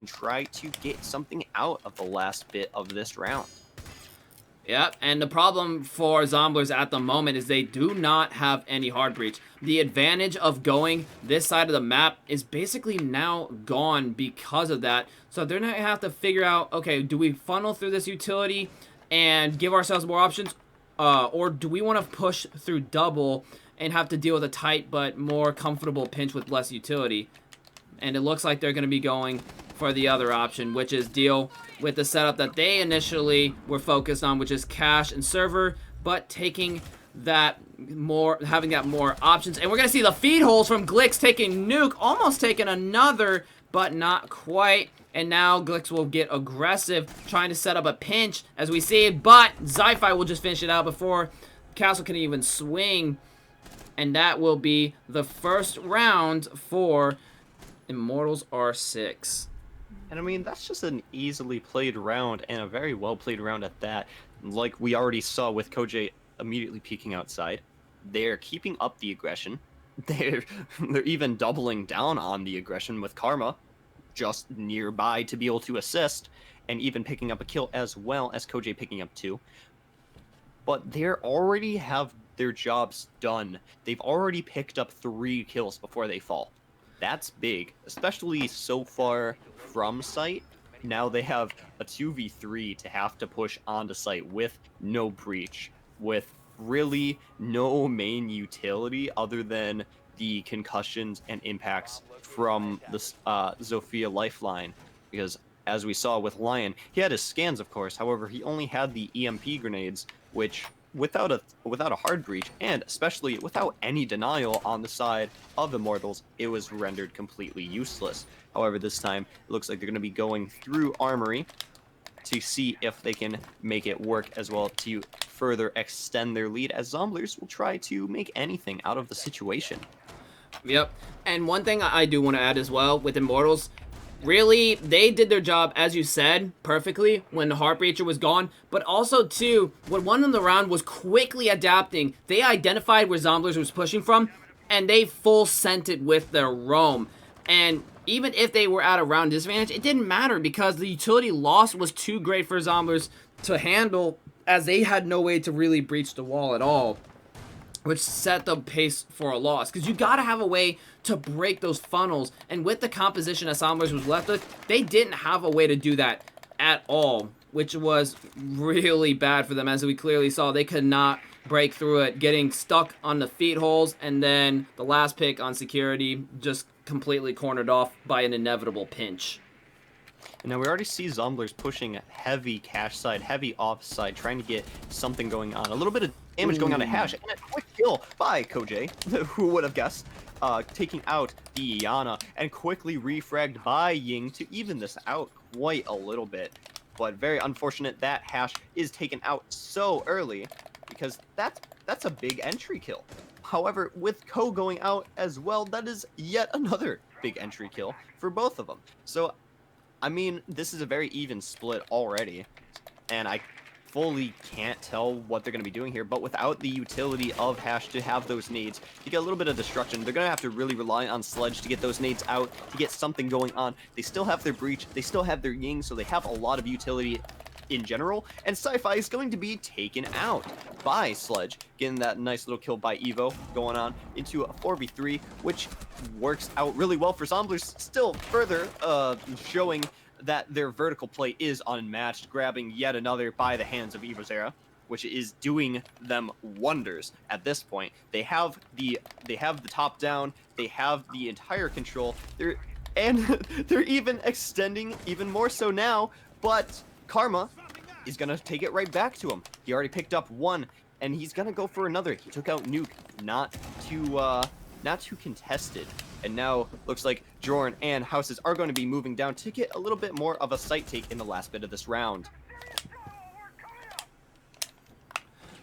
try to get something out of the last bit of this round. Yep, and the problem for Zomblers at the moment is they do not have any hard breach. The advantage of going this side of the map is basically now gone because of that. So they're going to have to figure out, okay, do we funnel through this utility and give ourselves more options? Or do we want to push through double and have to deal with a tight but more comfortable pinch with less utility? And it looks like they're going to be going for the other option, which is deal with the setup that they initially were focused on, which is cache and server, but taking that more, having that more options. And we're going to see the feed holes from Glix taking Nuke, almost taking another, but not quite. And now Glix will get aggressive, trying to set up a pinch, as we see, but Zi-Fi will just finish it out before Castle can even swing. And that will be the first round for Immortals R6. And I mean, that's just an easily played round, and a very well played round at that. Like we already saw with Koj immediately peeking outside. They're keeping up the aggression. They're even doubling down on the aggression with Karma just nearby to be able to assist, and even picking up a kill as well as Koj picking up 2. But they already have their jobs done. They've already picked up 3 kills before they fall. That's big, especially so far from site. Now they have a 2v3 to have to push onto site with no breach, with really no main utility other than the concussions and impacts from the Zofia lifeline. Because as we saw with Lion, he had his scans, of course. However, he only had the EMP grenades, which without a hard breach, and especially without any denial on the side of Immortals, it was rendered completely useless. However, this time it looks like they're going to be going through Armory to see if they can make it work as well to further extend their lead, as Zomblers will try to make anything out of the situation. Yep, and one thing I do want to add as well with Immortals, really, they did their job, as you said, perfectly when the Heart Breacher was gone, but also, too, when one in the round was quickly adapting, they identified where Zomblers was pushing from, and they full sent it with their roam. And even if they were at a round disadvantage, it didn't matter because the utility loss was too great for Zomblers to handle, as they had no way to really breach the wall at all, which set the pace for a loss. Because you got to have a way to break those funnels. And with the composition that Zomblers was left with, they didn't have a way to do that at all, which was really bad for them. As we clearly saw, they could not break through it, getting stuck on the feed holes. And then the last pick on security just completely cornered off by an inevitable pinch. Now we already see Zomblers pushing heavy cache side, heavy off side, trying to get something going on. A little bit of damage going on to Hash, and a quick kill by Koj, who would have guessed, taking out the Iana, and quickly refragged by Ying to even this out quite a little bit. But very unfortunate that Hash is taken out so early, because that's a big entry kill. However, with Ko going out as well, that is yet another big entry kill for both of them. So I mean, this is a very even split already, and I fully can't tell what they're going to be doing here, but without the utility of Hash to have those nades, to get a little bit of destruction, they're going to have to really rely on Sledge to get those nades out, to get something going on. They still have their Breach, they still have their Ying, so they have a lot of utility in general, and Sci-Fi is going to be taken out by Sledge, getting that nice little kill by Evo, going on into a 4v3, which works out really well for Zomblers, still further showing that their vertical play is unmatched, grabbing yet another by the hands of Evozera, which is doing them wonders at this point. They have the top down, they have the entire control, they're even extending even more so now, but Karma is going to take it right back to him. He already picked up 1, and he's going to go for another. He took out Nuke, not too contested. And now looks like Jorn and Houses are going to be moving down to get a little bit more of a site take in the last bit of this round.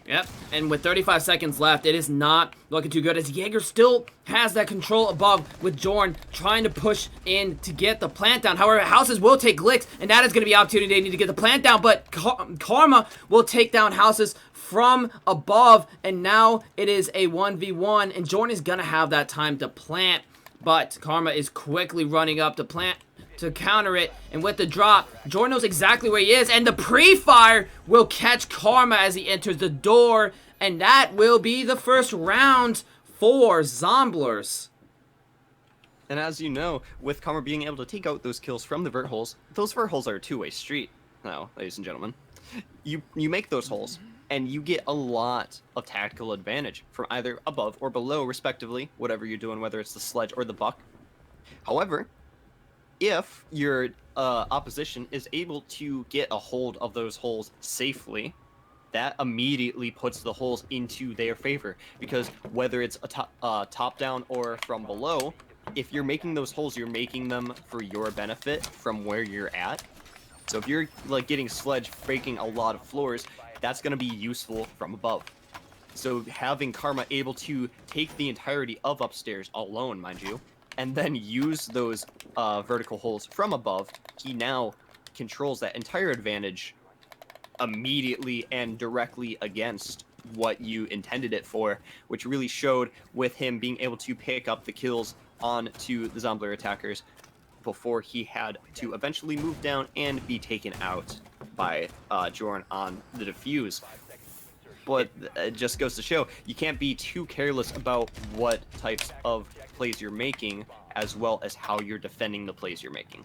Yep, and with 35 seconds left, it is not looking too good as Jaeger still has that control above with Jorn trying to push in to get the plant down. However, Houses will take Glix, and that is going to be opportunity they need to get the plant down, but Karma will take down Houses from above, and now it is a 1v1, and Jorn is going to have that time to plant, but Karma is quickly running up to plant to counter it. And with the drop, Jordan knows exactly where he is. And the pre-fire will catch Karma as he enters the door. And that will be the first round for Zomblers. And as you know, with Karma being able to take out those kills from the vert holes, those vert holes are a two-way street now, ladies and gentlemen. You make those holes, and you get a lot of tactical advantage from either above or below, respectively, whatever you're doing, whether it's the sledge or the buck. However, if your opposition is able to get a hold of those holes safely, that immediately puts the holes into their favor, because whether it's a top down or from below, if you're making those holes, you're making them for your benefit from where you're at. So if you're like getting sledge breaking a lot of floors, that's going to be useful from above. So having Karma able to take the entirety of upstairs alone, mind you, and then use those vertical holes from above, he now controls that entire advantage immediately and directly against what you intended it for, which really showed with him being able to pick up the kills onto the Zombler attackers before he had to eventually move down and be taken out by Jorn on the defuse. But it just goes to show, you can't be too careless about what types of plays you're making, as well as how you're defending the plays you're making.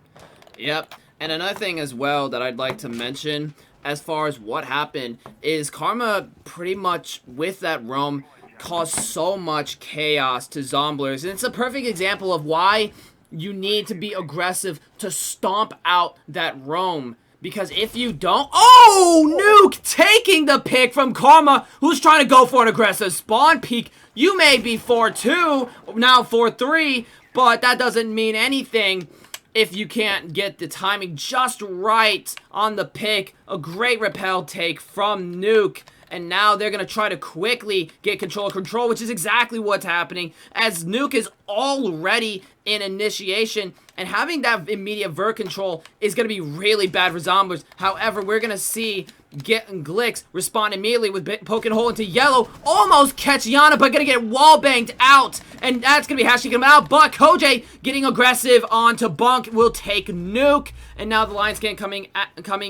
Yep, and another thing as well that I'd like to mention as far as what happened is Karma pretty much with that roam caused so much chaos to Zomblers, and it's a perfect example of why you need to be aggressive to stomp out that roam. Because if you don't... Oh! Nuke taking the pick from Karma, who's trying to go for an aggressive spawn peek. You may be 4-2, now 4-3, but that doesn't mean anything if you can't get the timing just right on the pick. A great repel take from Nuke. And now they're going to try to quickly get control of control, which is exactly what's happening, as Nuke is already in initiation, and having that immediate vert control is going to be really bad for Zomblers. However, we're going to see Glix respond immediately with poking a hole into yellow, almost catch Yana, but going to get wall banged out, and that's going to be Hashi him out, but Koj getting aggressive onto Bunk will take Nuke, and now the line scan coming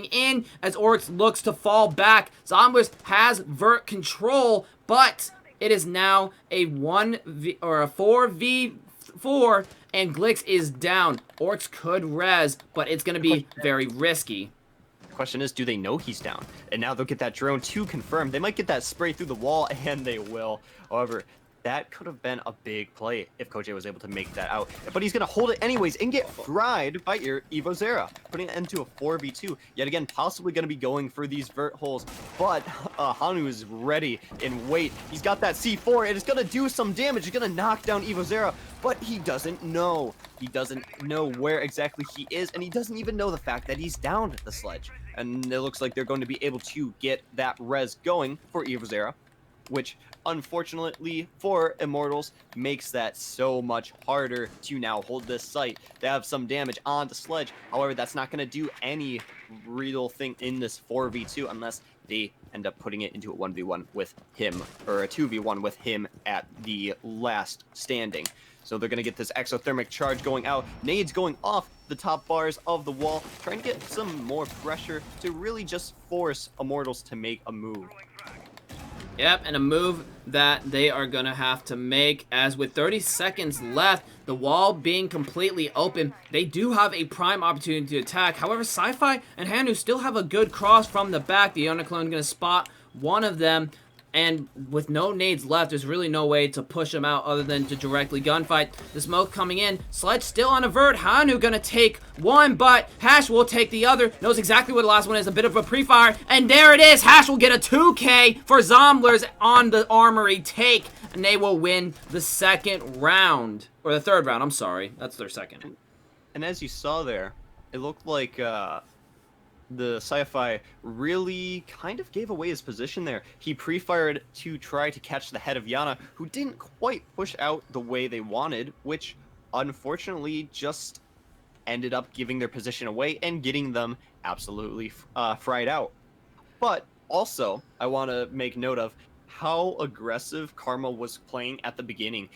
in as Oryx looks to fall back. Zomblers has vert control, but it is now a 4v4, and Glix is down. Oryx could res, but it's going to be very risky. The question is, do they know he's down? And now they'll get that drone to confirm. They might get that spray through the wall, and they will. However, that could have been a big play if Koj was able to make that out. But he's going to hold it anyways and get fried by Evo Zera, putting it into a 4v2. Yet again, possibly going to be going for these vert holes. But Hanu is ready and wait. He's got that C4, and it's going to do some damage. He's going to knock down Evo Zera, but he doesn't know. He doesn't know where exactly he is, and he doesn't even know the fact that he's down at the sledge. And it looks like they're going to be able to get that res going for Evo Zera, which unfortunately for Immortals makes that so much harder to now hold this site. They have some damage on the sledge. However, that's not going to do any real thing in this 4v2 unless they end up putting it into a 1v1 with him, or a 2v1 with him at the last standing. So they're going to get this exothermic charge going out. Nades going off the top bars of the wall, trying to get some more pressure to really just force Immortals to make a move. Yep, and a move that they are going to have to make, as with 30 seconds left, the wall being completely open, they do have a prime opportunity to attack. However, Sci-Fi and Hanu still have a good cross from the back. The Uniclone going to spot one of them, and with no nades left, there's really no way to push them out other than to directly gunfight. The smoke coming in, Sledge still on a vert. Hanu gonna take one, but Hash will take the other. Knows exactly what the last one is, a bit of a pre-fire, and there it is. Hash will get a 2K for Zomblers on the armory take, and they will win the second round, or the third round, I'm sorry. That's their second. And as you saw there, it looked like the Sci-Fi really kind of gave away his position there. He pre-fired to try to catch the head of Yana, who didn't quite push out the way they wanted, which unfortunately just ended up giving their position away and getting them absolutely fried out. But also, I want to make note of how aggressive Karma was playing at the beginning.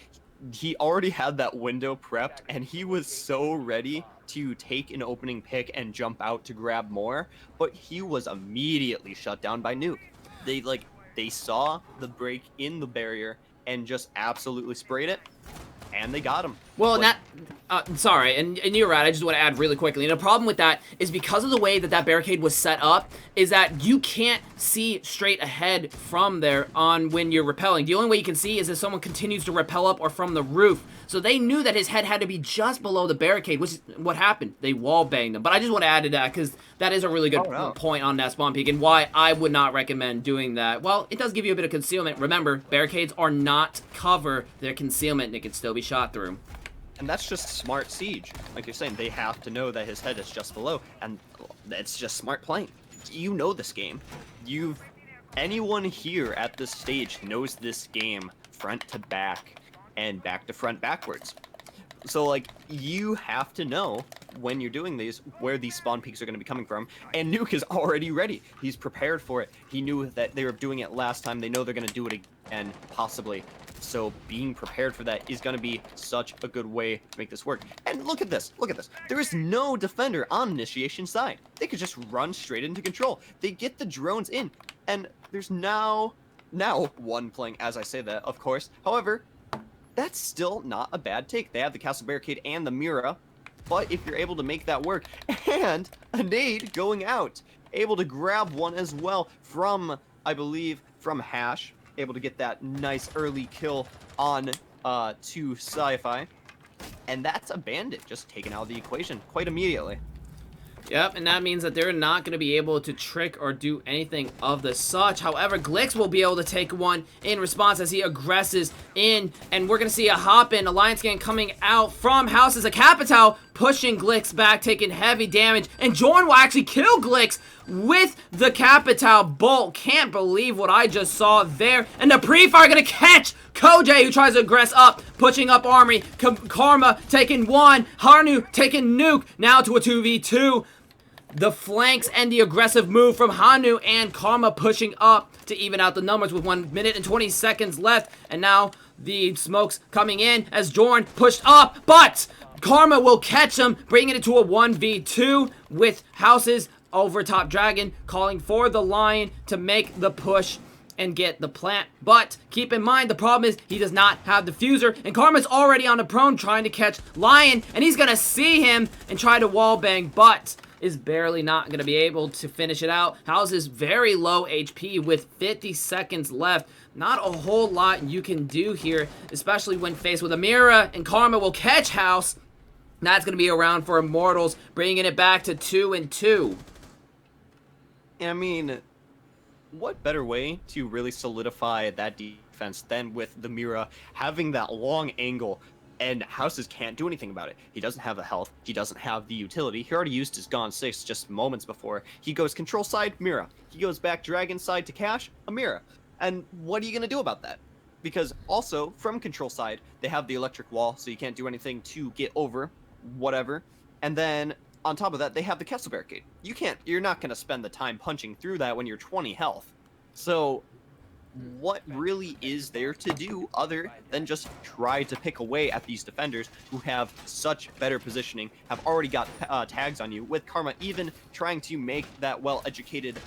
he already had that window prepped, and he was so ready to take an opening pick and jump out to grab more, but he was immediately shut down by Nuke. They saw the break in the barrier and just absolutely sprayed it, and they got him. Well, sorry, and you're right, I just want to add really quickly, and the problem with that is because of the way that barricade was set up, is that you can't see straight ahead from there on when you're rappelling. The only way you can see is if someone continues to rappel up or from the roof. So they knew that his head had to be just below the barricade, which is what happened. They wall banged him. But I just want to add to that because that is a really good point on that spawn peak and why I would not recommend doing that. Well, it does give you a bit of concealment. Remember, barricades are not cover. They're concealment and it can still be shot through. And that's just smart siege. Like you're saying, they have to know that his head is just below, and it's just smart playing. You know this game. Anyone here at this stage knows this game front to back and back to front backwards. So, like, you have to know when you're doing these where these spawn peaks are going to be coming from, and Nuke is already ready. He's prepared for it. He knew that they were doing it last time. They know they're going to do it again, possibly. So being prepared for that is going to be such a good way to make this work. And look at this. Look at this. There is no defender on initiation side. They could just run straight into control. They get the drones in, and there's now one playing as I say that, of course. However, that's still not a bad take. They have the castle barricade and the Mira, but if you're able to make that work, and a nade going out, able to grab one as well from, I believe, from Hash, able to get that nice early kill on to Sci-Fi, and that's a bandit just taken out of the equation quite immediately. Yep, and that means that they're not going to be able to trick or do anything of the such. However, Glix will be able to take one in response as he aggresses in, and we're going to see a hop-in Alliance Gang coming out from House as a Capital, pushing Glix back, taking heavy damage, and Jorn will actually kill Glix with the Capital bolt. Can't believe what I just saw there, and the pre-fire going to catch Koj, who tries to aggress up, pushing up Armory. Karma taking one, Hanu taking Nuke, now to a 2v2. The flanks and the aggressive move from Hanu and Karma pushing up to even out the numbers with 1 minute and 20 seconds left. And now the smokes coming in as Jorn pushed up, but Karma will catch him, bringing it to a 1v2 with Houses over top Dragon, calling for the Lion to make the push and get the plant. But keep in mind, the problem is he does not have the fuser, and Karma's already on the prone trying to catch Lion, and he's gonna see him and try to wallbang, but is barely not going to be able to finish it out. House is very low HP with 50 seconds left. Not a whole lot you can do here, especially when faced with Amira, and Karma will catch House. That's going to be around for Immortals, bringing it back to 2-2. I mean, what better way to really solidify that defense than with the Mira having that long angle? And Houses can't do anything about it. He doesn't have the health. He doesn't have the utility. He already used his Gone 6 just moments before. He goes control side, Mira. He goes back Dragon side to Cash, a Mira. And what are you going to do about that? Because also, from control side, they have the electric wall, so you can't do anything to get over, whatever. And then, on top of that, they have the castle barricade. You're not going to spend the time punching through that when you're 20 health. So what really is there to do other than just try to pick away at these defenders who have such better positioning, have already got tags on you, with Karma even trying to make that well-educated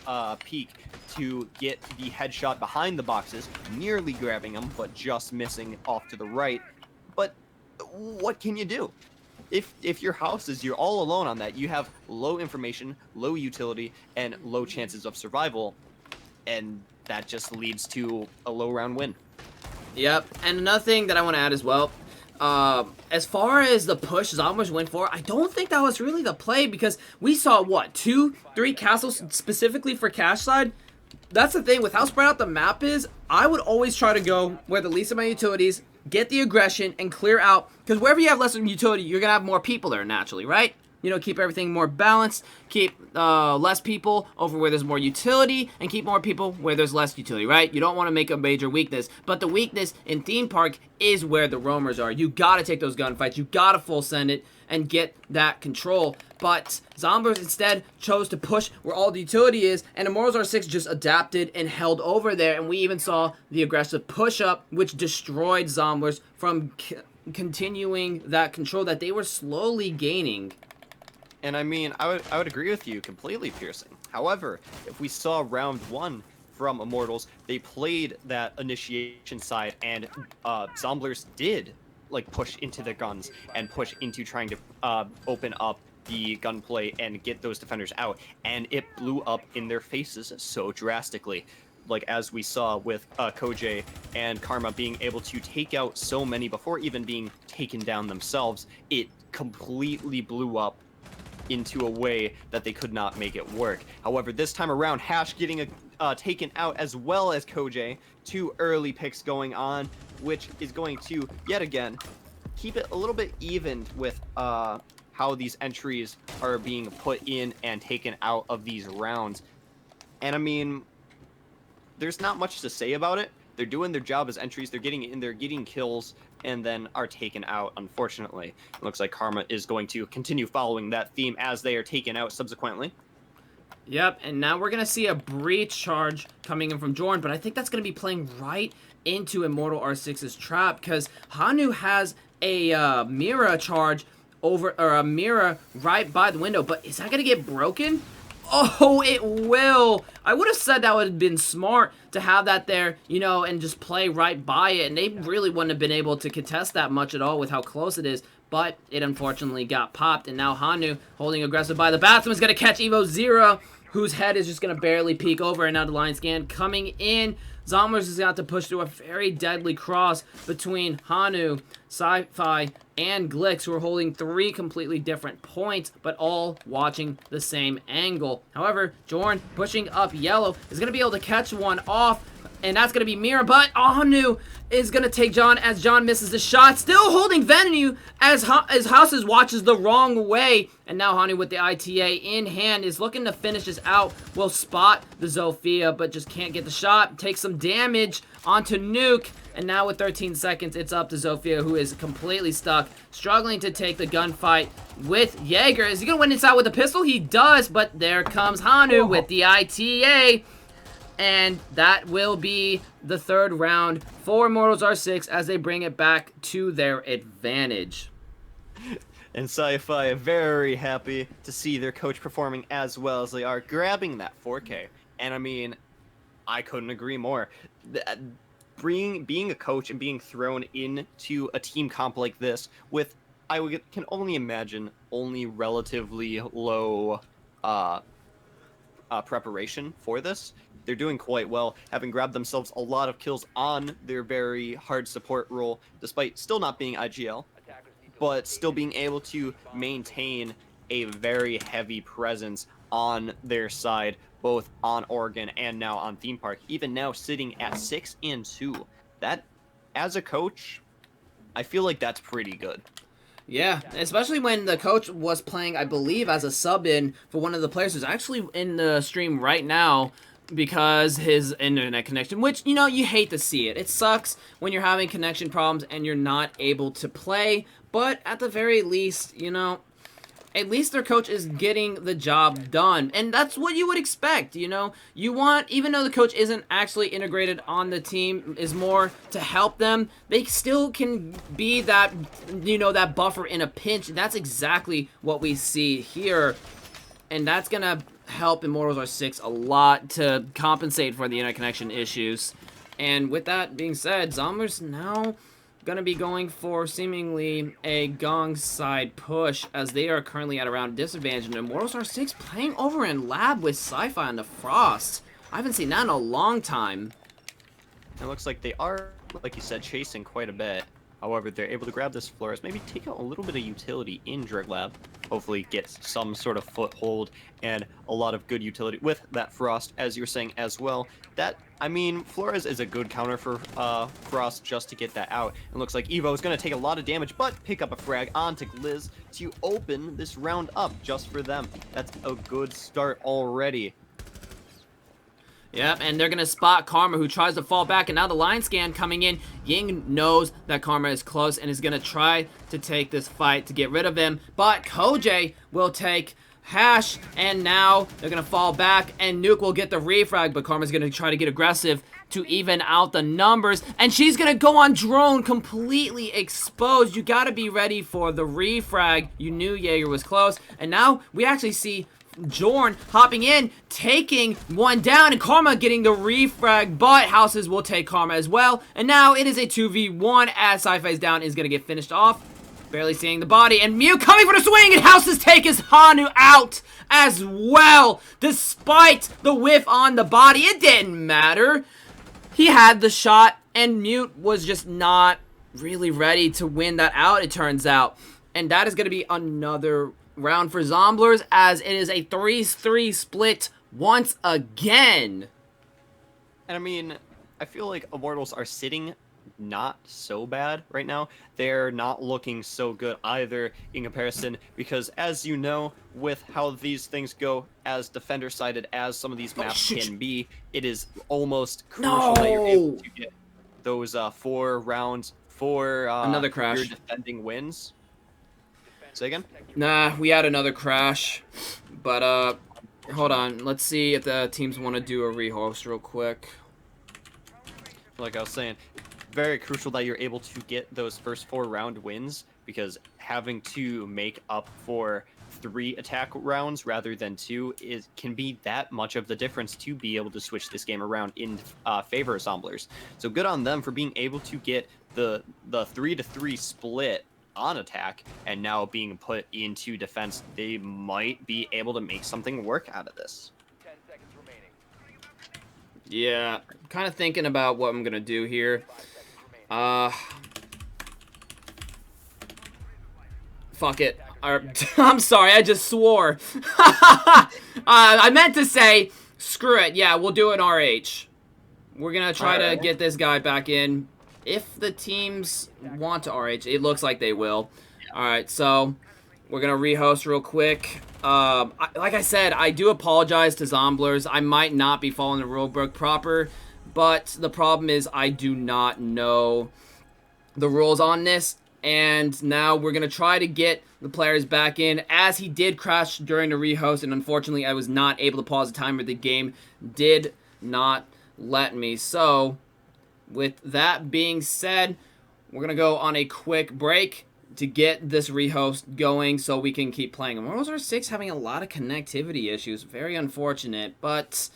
peek to get the headshot behind the boxes, nearly grabbing him, but just missing off to the right. But what can you do? If your house is, you're all alone on that, you have low information, low utility, and low chances of survival, and that just leads to a low round win. Yep, and another thing that I want to add as well, as far as the push Zomblers went for, I don't think that was really the play, because we saw, what, 2-3 castles specifically for cash side? That's the thing, with how spread out the map is, I would always try to go where the least amount of utilities, get the aggression, and clear out, because wherever you have less utility, you're going to have more people there naturally, right? You know, keep everything more balanced, keep less people over where there's more utility, and keep more people where there's less utility, right? You don't want to make a major weakness, but the weakness in Theme Park is where the roamers are. You gotta take those gunfights, you gotta full send it, and get that control. but Zomblers instead chose to push where all the utility is, and Immortals R6 just adapted and held over there, and we even saw the aggressive push-up, which destroyed Zomblers from continuing that control that they were slowly gaining. And I mean, I would agree with you completely, Pearson. However, if we saw round 1 from Immortals, they played that initiation side, and Zomblers did like push into the guns and push into trying to open up the gunplay and get those defenders out, and it blew up in their faces so drastically. Like as we saw with Koj and Karma being able to take out so many before even being taken down themselves, it completely blew up into a way that they could not make it work. However, this time around, Hash getting taken out as well as Koj. 2 early picks going on, which is going to, yet again, keep it a little bit even with how these entries are being put in and taken out of these rounds. And I mean, there's not much to say about it. They're doing their job as entries. They're getting in, they're getting kills, and then are taken out, unfortunately. It looks like Karma is going to continue following that theme as they are taken out subsequently. Yep, and now we're going to see a breach charge coming in from Jordan, but I think that's going to be playing right into Immortal R6's trap, because Hanu has a mirror charge over, or a mirror right by the window, but is that going to get broken? Oh, it will. I would have said that would have been smart to have that there, you know, and just play right by it, and they really wouldn't have been able to contest that much at all with how close it is, but it unfortunately got popped, and now Hanu, holding aggressive by the bathroom, is going to catch Evo Zero, whose head is just going to barely peek over, and now the line scan coming in. Zomblers is going to have to push through a very deadly cross between Hanu, Sci-Fi, and Glix, who are holding 3 completely different points, but all watching the same angle. However, Jorn pushing up yellow is going to be able to catch one off, and that's going to be Mira, but Hanu is going to take John as John misses the shot, still holding Venue as Houses watches the wrong way, and now Hanu with the ITA in hand is looking to finish this out, will spot the Zofia, but just can't get the shot, take some damage onto Nuke, and now with 13 seconds, it's up to Zofia, who is completely stuck, struggling to take the gunfight with Jaeger. Is he going to win inside with a pistol? He does, but there comes Hanu with the ITA, and that will be the 3rd round for Immortals R6 as they bring it back to their advantage. And Sci-Fi are very happy to see their coach performing as well as they are, grabbing that 4K. And I mean, I couldn't agree more. Being a coach and being thrown into a team comp like this with, can only imagine, only relatively low preparation for this. They're doing quite well, having grabbed themselves a lot of kills on their very hard support role, despite still not being IGL, but still being able to maintain a very heavy presence on their side, both on Oregon and now on Theme Park, even now sitting at 6-2. That, as a coach, I feel like that's pretty good. Yeah, especially when the coach was playing, I believe, as a sub-in for one of the players who's actually in the stream right now, because his internet connection, which, you know, you hate to see it. It sucks when you're having connection problems and you're not able to play, but at the very least, you know, at least their coach is getting the job done, and that's what you would expect, you know? You want, even though the coach isn't actually integrated on the team, is more to help them, they still can be that, you know, that buffer in a pinch, and that's exactly what we see here, and that's gonna help Immortals R6 a lot to compensate for the internet connection issues. And with that being said, Zomblers now gonna be going for seemingly a Gong side push, as they are currently at around disadvantage, and Immortals R6 playing over in lab with Sci-Fi on the Frost. I haven't seen that in a long time. It looks like they are, like you said, chasing quite a bit. However, they're able to grab this Flores, maybe take out a little bit of utility in Dreg Lab, hopefully get some sort of foothold and a lot of good utility with that Frost, as you were saying as well. That, I mean, Flores is a good counter for Frost just to get that out. It looks like Evo is going to take a lot of damage, but pick up a frag onto Gliz to open this round up just for them. That's a good start already. Yep, and they're gonna spot Karma, who tries to fall back, and now the line scan coming in. Ying knows that Karma is close and is gonna try to take this fight to get rid of him, but Koj will take Hash, and now they're gonna fall back, and Nuke will get the refrag, but Karma's gonna try to get aggressive to even out the numbers, and she's gonna go on Drone, completely exposed. You gotta be ready for the refrag. You knew Jaeger was close, and now we actually see Jorn hopping in, taking one down, and Karma getting the refrag, but Houses will take Karma as well, and now it is a 2v1 as Sci-Fi's down, is gonna get finished off. Barely seeing the body, and Mew coming for the swing, and Houses take his Hanu out as well. Despite the whiff on the body, it didn't matter. He had the shot, and Mute was just not really ready to win that out, it turns out. And that is going to be another round for Zomblers, as it is a 3-3 split once again. And I mean, I feel like Immortals are sitting not so bad right now. They're not looking so good either in comparison, because as you know, with how these things go, as defender-sided as some of these maps can be, it is almost crucial that you're able to get those 4 rounds for another crash. your defending wins. Say again? Nah, we had another crash, but hold on. Let's see if the teams want to do a rehost real quick. Like I was saying, very crucial that you're able to get those first 4 round wins, because having to make up for 3 attack rounds rather than 2 can be that much of the difference to be able to switch this game around in favor of Zomblers. So good on them for being able to get the 3-3 split on attack, and now being put into defense. They might be able to make something work out of this. 10 seconds remaining. Yeah, kind of thinking about what I'm gonna do here. Fuck it. I'm sorry, I just swore. I meant to say, screw it. Yeah, we'll do an RH. We're gonna try to get this guy back in. If the teams want to RH, it looks like they will. Alright, so we're gonna rehost real quick. Like I said, I do apologize to Zomblers. I might not be following the rulebook proper, but the problem is I do not know the rules on this, and now we're gonna try to get the players back in, as he did crash during the rehost, and unfortunately I was not able to pause the timer. The game did not let me. So with that being said, we're gonna go on a quick break to get this rehost going so we can keep playing. Immortals R6 having a lot of connectivity issues. Very unfortunate, but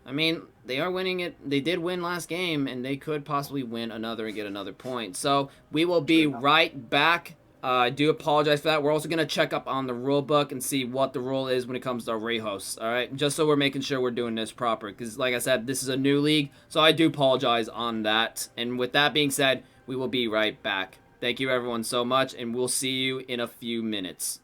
I mean, they are winning it. They did win last game, and they could possibly win another and get another point. So we will be right back. I do apologize for that. We're also going to check up on the rule book and see what the rule is when it comes to our rehosts, all right? Just so we're making sure we're doing this proper, because like I said, this is a new league, so I do apologize on that. And with that being said, we will be right back. Thank you everyone so much, and we'll see you in a few minutes.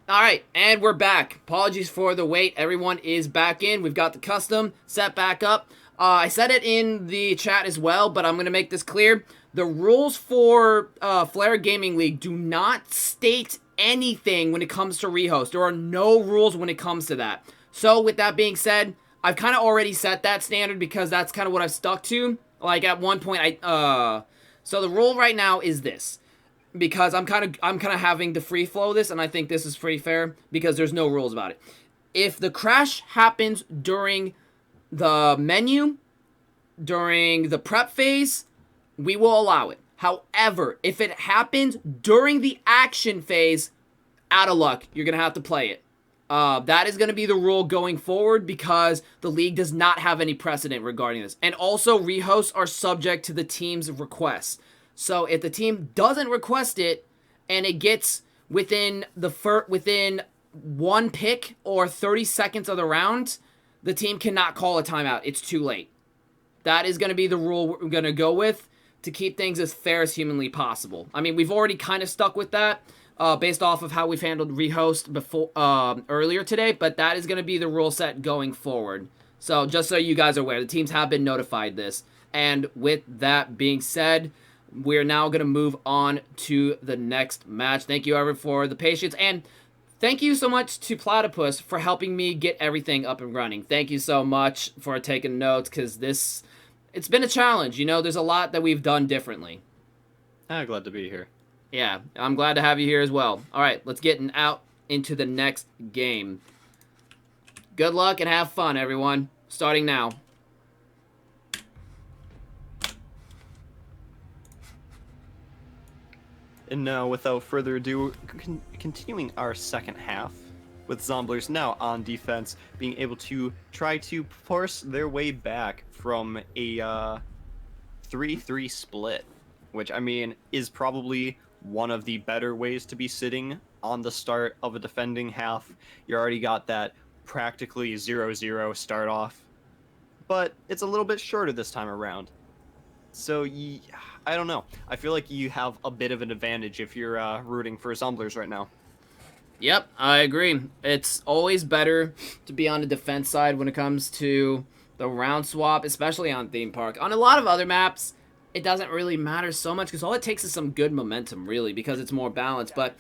Alright, and we're back. Apologies for the wait. Everyone is back in. We've got the custom set back up. I said it in the chat as well, but I'm going to make this clear. The rules for Flare Gaming League do not state anything when it comes to rehost. There are no rules when it comes to that. So with that being said, I've kind of already set that standard because that's kind of what I've stuck to. Like at one point, so the rule right now is this. Because I'm kind of having to free flow this, and I think this is pretty fair because there's no rules about it. If the crash happens during the menu, during the prep phase, we will allow it. However, if it happens during the action phase, out of luck, you're gonna have to play it. That is going to be the rule going forward because the league does not have any precedent regarding this. And also, rehosts are subject to the team's requests. So if the team doesn't request it and it gets within one pick or 30 seconds of the round, the team cannot call a timeout. It's too late. That is going to be the rule we're going to go with to keep things as fair as humanly possible. I mean, we've already kind of stuck with that based off of how we've handled rehost before earlier today, but that is going to be the rule set going forward. So just so you guys are aware, the teams have been notified this. And with that being said, we're now going to move on to the next match. Thank you, everyone, for the patience. And thank you so much to Platypus for helping me get everything up and running. Thank you so much for taking notes, because it's been a challenge. You know, there's a lot that we've done differently. I'm glad to be here. Yeah, I'm glad to have you here as well. All right, let's get out into the next game. Good luck and have fun, everyone. Starting now. And now, without further ado, continuing our second half, with Zomblers now on defense, being able to try to force their way back from a 3-3 split, which, I mean, is probably one of the better ways to be sitting on the start of a defending half. You already got that practically 0-0 start off, but it's a little bit shorter this time around. So, I don't know. I feel like you have a bit of an advantage if you're rooting for Zomblers right now. Yep, I agree. It's always better to be on the defense side when it comes to the round swap, especially on Theme Park. On a lot of other maps, it doesn't really matter so much because all it takes is some good momentum, really, because it's more balanced. But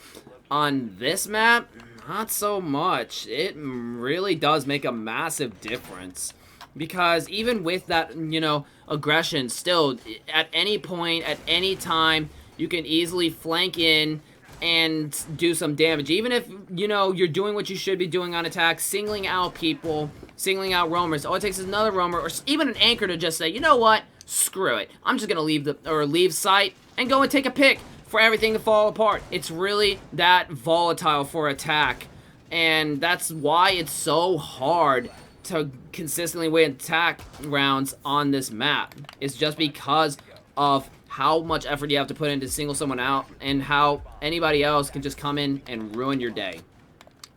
on this map, not so much. It really does make a massive difference. Because even with that, you know, aggression, still, at any point, at any time, you can easily flank in and do some damage. Even if, you know, you're doing what you should be doing on attack, singling out people, singling out roamers. All it takes is another roamer or even an anchor to just say, you know what, screw it. I'm just going to leave sight and go and take a pick for everything to fall apart. It's really that volatile for attack. And that's why it's so hard to consistently win attack rounds on this map. It's just because of how much effort you have to put in to single someone out and how anybody else can just come in and ruin your day.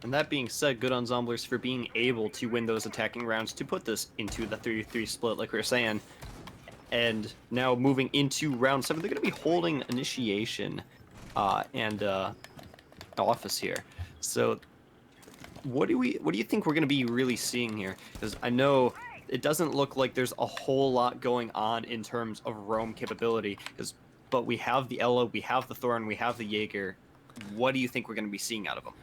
And that being said, good on Zomblers for being able to win those attacking rounds to put this into the 3-3 split, like we were saying. And now moving into round 7, they're going to be holding initiation and office here. So what do you think we're going to be really seeing here? Because I know it doesn't look like there's a whole lot going on in terms of roam capability. But we have the Ella, we have the Thorn, we have the Jaeger. What do you think we're going to be seeing out of them?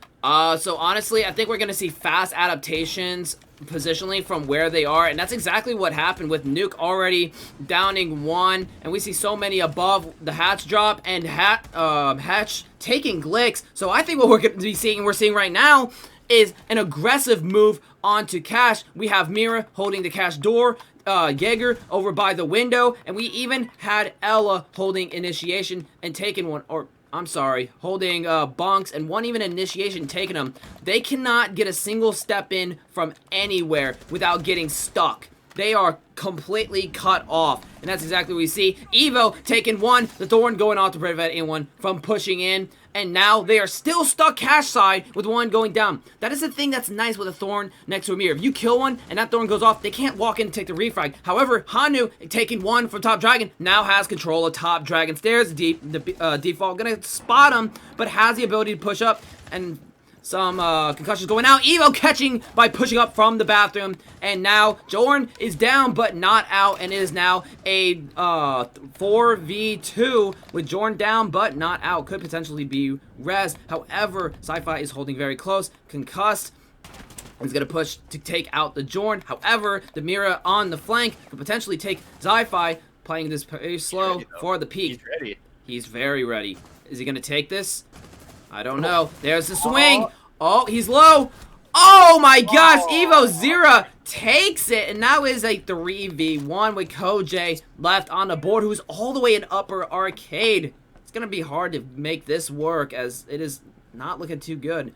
So honestly, I think we're going to see fast adaptations positionally from where they are, and that's exactly what happened with Nuke already downing one, and we see so many above the hatch drop and hatch taking Glicks. So I think what we're going to be seeing, we're seeing right now, is an aggressive move onto Cash. We have Mira holding the Cash door, Jaeger over by the window, and we even had Ella holding initiation and taking one, or I'm sorry, holding bunks and one even initiation taking them. They cannot get a single step in from anywhere without getting stuck. They are completely cut off, and that's exactly what we see. Evo taking one, the Thorn going off to prevent anyone from pushing in, and now they are still stuck Cash side with one going down. That is the thing that's nice with a Thorn next to a mirror. If you kill one and that Thorn goes off, they can't walk in and take the refrag. However, Hanu taking one from Top Dragon now has control of Top Dragon stairs. The default gonna spot him, but has the ability to push up and some concussions going out. Evo catching by pushing up from the bathroom. And now Jorn is down but not out. And it is now a 4v2 with Jorn down but not out. Could potentially be res. However, Sci-Fi is holding very close. Concussed. He's going to push to take out the Jorn. However, the Mira on the flank could potentially take Sci-Fi, playing this very slow for the peak. He's ready. He's very ready. Is he going to take this? I don't know. There's the swing. Oh, he's low. Oh my gosh. Evo Zera takes it. And now is a 3v1 with Koj left on the board, who's all the way in upper arcade. It's going to be hard to make this work, as it is not looking too good.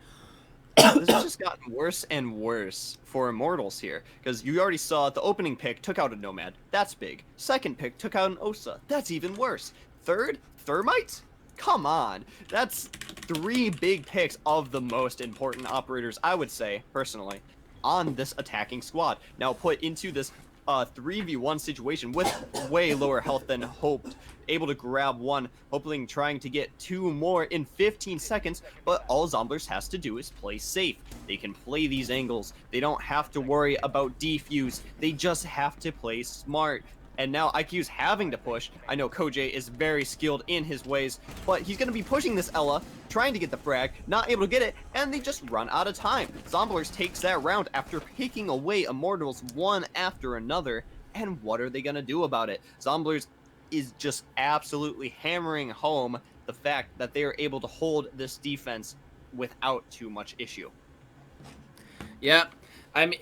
This has just gotten worse and worse for Immortals here, because you already saw the opening pick took out a Nomad. That's big. Second pick took out an Osa. That's even worse. Third, Thermite? Come on. That's 3 big picks of the most important operators, I would say, personally, on this attacking squad. Now put into this 3v1 situation with way lower health than hoped. Able to grab one, hoping trying to get 2 more in 15 seconds, but all Zomblers has to do is play safe. They can play these angles. They don't have to worry about defuse. They just have to play smart. And now IQ's having to push. I know Koj is very skilled in his ways, but he's going to be pushing this Ella, trying to get the frag, not able to get it, and they just run out of time. Zomblers takes that round after picking away Immortals one after another, and what are they going to do about it? Zomblers is just absolutely hammering home the fact that they are able to hold this defense without too much issue. Yep. I mean,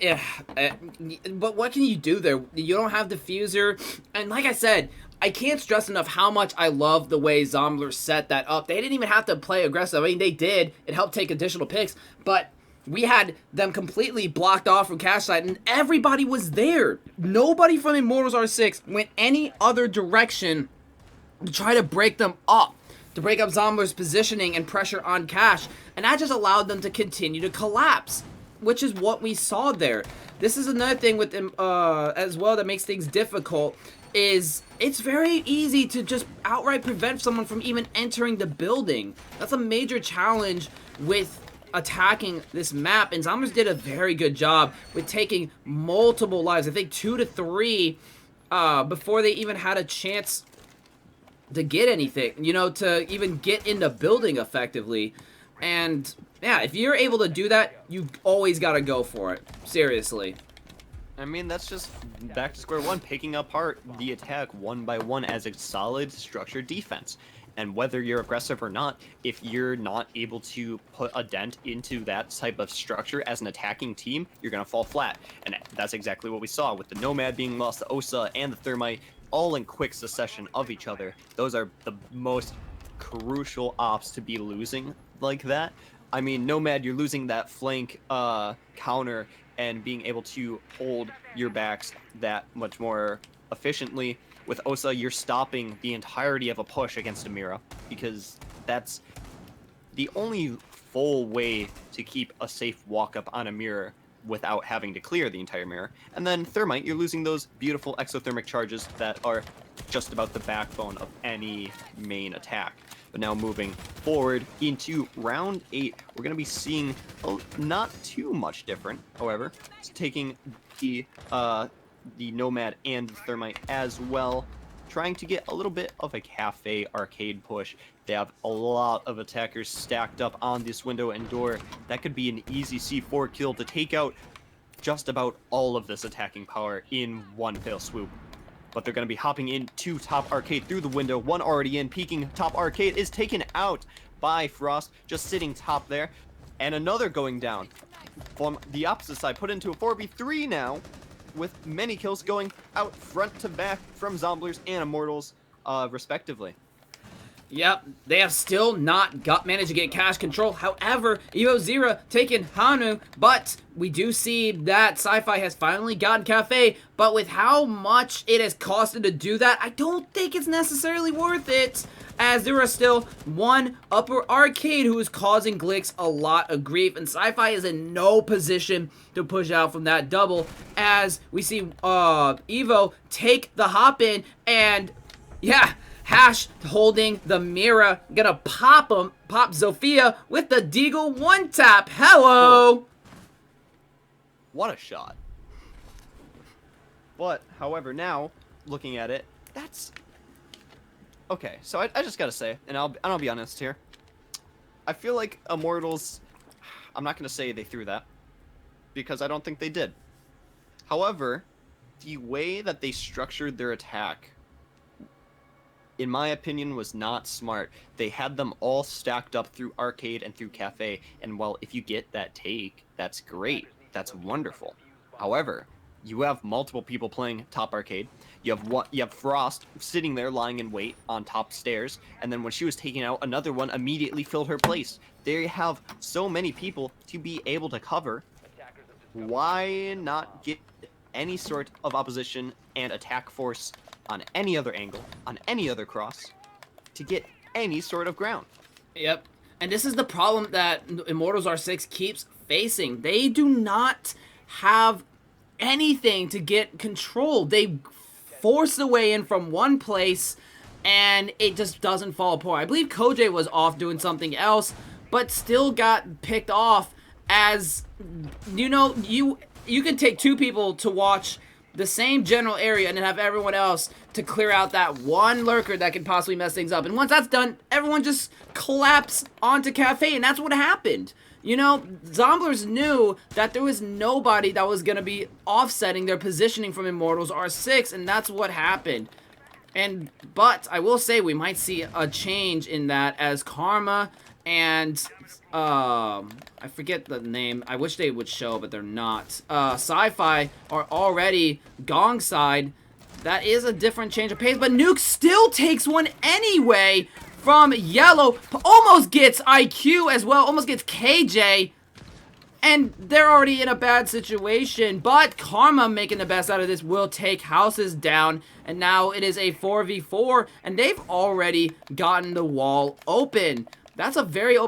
but what can you do there? You don't have diffuser, and like I said, I can't stress enough how much I love the way Zomblers set that up. They didn't even have to play aggressive. I mean, they did. It helped take additional picks, but we had them completely blocked off from cash side, and everybody was there. Nobody from Immortals R6 went any other direction to try to break them up, to break up Zomblers' positioning and pressure on cash, and that just allowed them to continue to collapse, which is what we saw there. This is another thing with them as well that makes things difficult, is it's very easy to just outright prevent someone from even entering the building. That's a major challenge with attacking this map, and Zomblers did a very good job with taking multiple lives. I think 2 to 3 before they even had a chance to get anything, you know, to even get in the building effectively. And yeah, if you're able to do that, you always got to go for it. Seriously. I mean, that's just back to square one, picking apart the attack one by one as a solid, structured defense. And whether you're aggressive or not, if you're not able to put a dent into that type of structure as an attacking team, you're going to fall flat. And that's exactly what we saw with the Nomad being lost, the Osa, and the Thermite, all in quick succession of each other. Those are the most crucial ops to be losing like that. I mean, Nomad, you're losing that flank counter and being able to hold your backs that much more efficiently. With Osa, you're stopping the entirety of a push against a Mira, because that's the only full way to keep a safe walk-up on a mirror without having to clear the entire mirror. And then Thermite, you're losing those beautiful exothermic charges that are just about the backbone of any main attack. But now moving forward into round 8, we're going to be seeing not too much different, however. It's taking the Nomad and the Thermite as well, trying to get a little bit of a cafe arcade push. They have a lot of attackers stacked up on this window and door. That could be an easy C4 kill to take out just about all of this attacking power in one fell swoop. But they're going to be hopping into top arcade through the window. One already in, peeking top arcade is taken out by Frost, just sitting top there. And another going down from the opposite side, put into a 4v3 now, with many kills going out front to back from Zomblers and Immortals, respectively. Yep, they have still not managed to get cash control. However, Evo Zera taking Hanu, but we do see that Sci-Fi has finally gotten Cafe, but with how much it has costed to do that, I don't think it's necessarily worth it, as there are still one upper arcade who is causing Glix a lot of grief, and Sci-Fi is in no position to push out from that double, as we see Evo take the hop in, and yeah, Hash holding the mirror, gonna pop Zofia with the Deagle one tap. Hello. What a shot. But, however, now, looking at it, that's... Okay, so I just gotta say, and I'll be honest here. I feel like Immortals... I'm not gonna say they threw that, because I don't think they did. However, the way that they structured their attack, in my opinion, was not smart. They had them all stacked up through Arcade and through Cafe, and while if you get that take, that's great. That's wonderful. However, you have multiple people playing top Arcade. You have Frost sitting there lying in wait on top stairs, and then when she was taken out, another one immediately filled her place. They have so many people to be able to cover. Why not get any sort of opposition and attack force on any other angle, on any other cross, to get any sort of ground? Yep. And this is the problem that Immortals R6 keeps facing. They do not have anything to get control. They force the way in from one place, and it just doesn't fall apart. I believe Koj was off doing something else, but still got picked off as, you know, you can take two people to watch the same general area and then have everyone else to clear out that one lurker that could possibly mess things up. And once that's done, everyone just collapse onto Cafe, and that's what happened. You know, Zomblers knew that there was nobody that was going to be offsetting their positioning from Immortals R6, and that's what happened. But I will say we might see a change in that as Karma and I forget the name. I wish they would show, but they're not. Sci-Fi are already Gong side. That is a different change of pace, but Nuke still takes one anyway from Yellow. Almost gets IQ as well. Almost gets KJ. And they're already in a bad situation, but Karma, making the best out of this, will take houses down, and now it is a 4v4, and they've already gotten the wall open. That's a very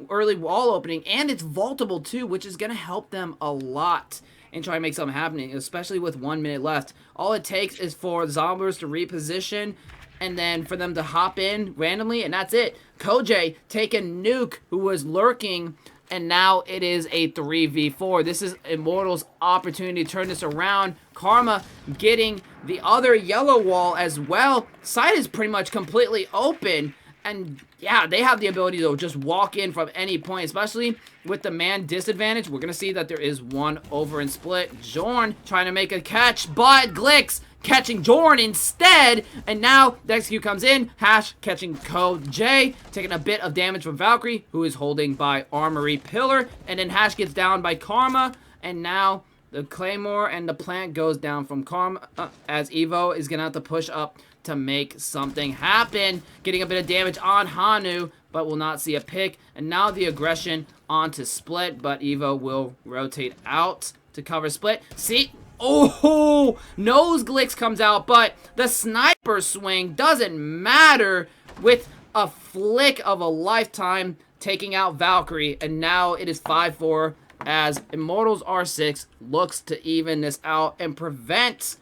early wall opening, and it's vaultable too, which is going to help them a lot and try to make something happening, especially with 1 minute left. All it takes is for Zomblers to reposition, and then for them to hop in randomly, and that's it. Koj taking Nuke, who was lurking, and now it is a 3v4. This is Immortals' opportunity to turn this around. Karma getting the other yellow wall as well. Side is pretty much completely open. And yeah, they have the ability to just walk in from any point, especially with the man disadvantage. We're going to see that there is one over in split. Jorn trying to make a catch, but Glix catching Jorn instead. And now the execute comes in. Hash catching Koj, taking a bit of damage from Valkyrie, who is holding by Armory Pillar. And then Hash gets down by Karma. And now the Claymore and the plant goes down from Karma, as Evo is going to have to push up to make something happen. Getting a bit of damage on Hanu, but will not see a pick. And now the aggression onto Split, but Evo will rotate out to cover Split. See? Oh, nose Glix comes out, but the sniper swing doesn't matter with a flick of a lifetime, taking out Valkyrie. And now it is 5-4 as Immortals R6 looks to even this out and prevent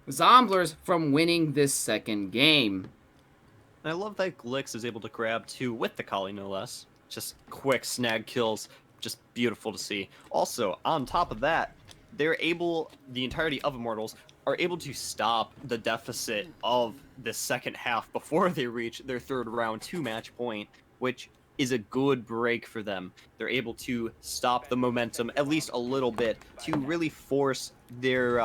Zomblers from winning this second game. And I love that Glix is able to grab two with the Kali, no less. Just quick snag kills, just beautiful to see. Also, on top of that, they're able, the entirety of Immortals, are able to stop the deficit of the second half before they reach their third round 2 match point, which is a good break for them. They're able to stop the momentum at least a little bit to really force their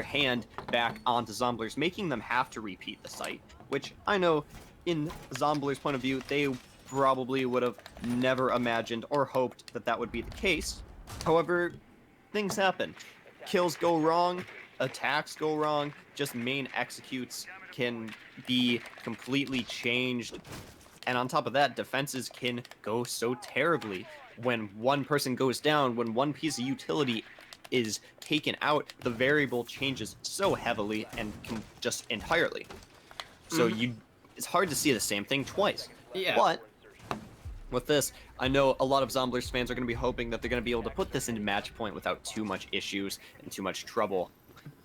hand back onto Zomblers, making them have to repeat the site, which I know in Zomblers' point of view, they probably would have never imagined or hoped that that would be the case. However, things happen. Kills go wrong, attacks go wrong, just main executes can be completely changed. And on top of that, defenses can go so terribly. When one person goes down, when one piece of utility is taken out, the variable changes so heavily and can just entirely. So it's hard to see the same thing twice. Yeah. But with this, I know a lot of Zomblers fans are going to be hoping that they're going to be able to put this into match point without too much issues and too much trouble.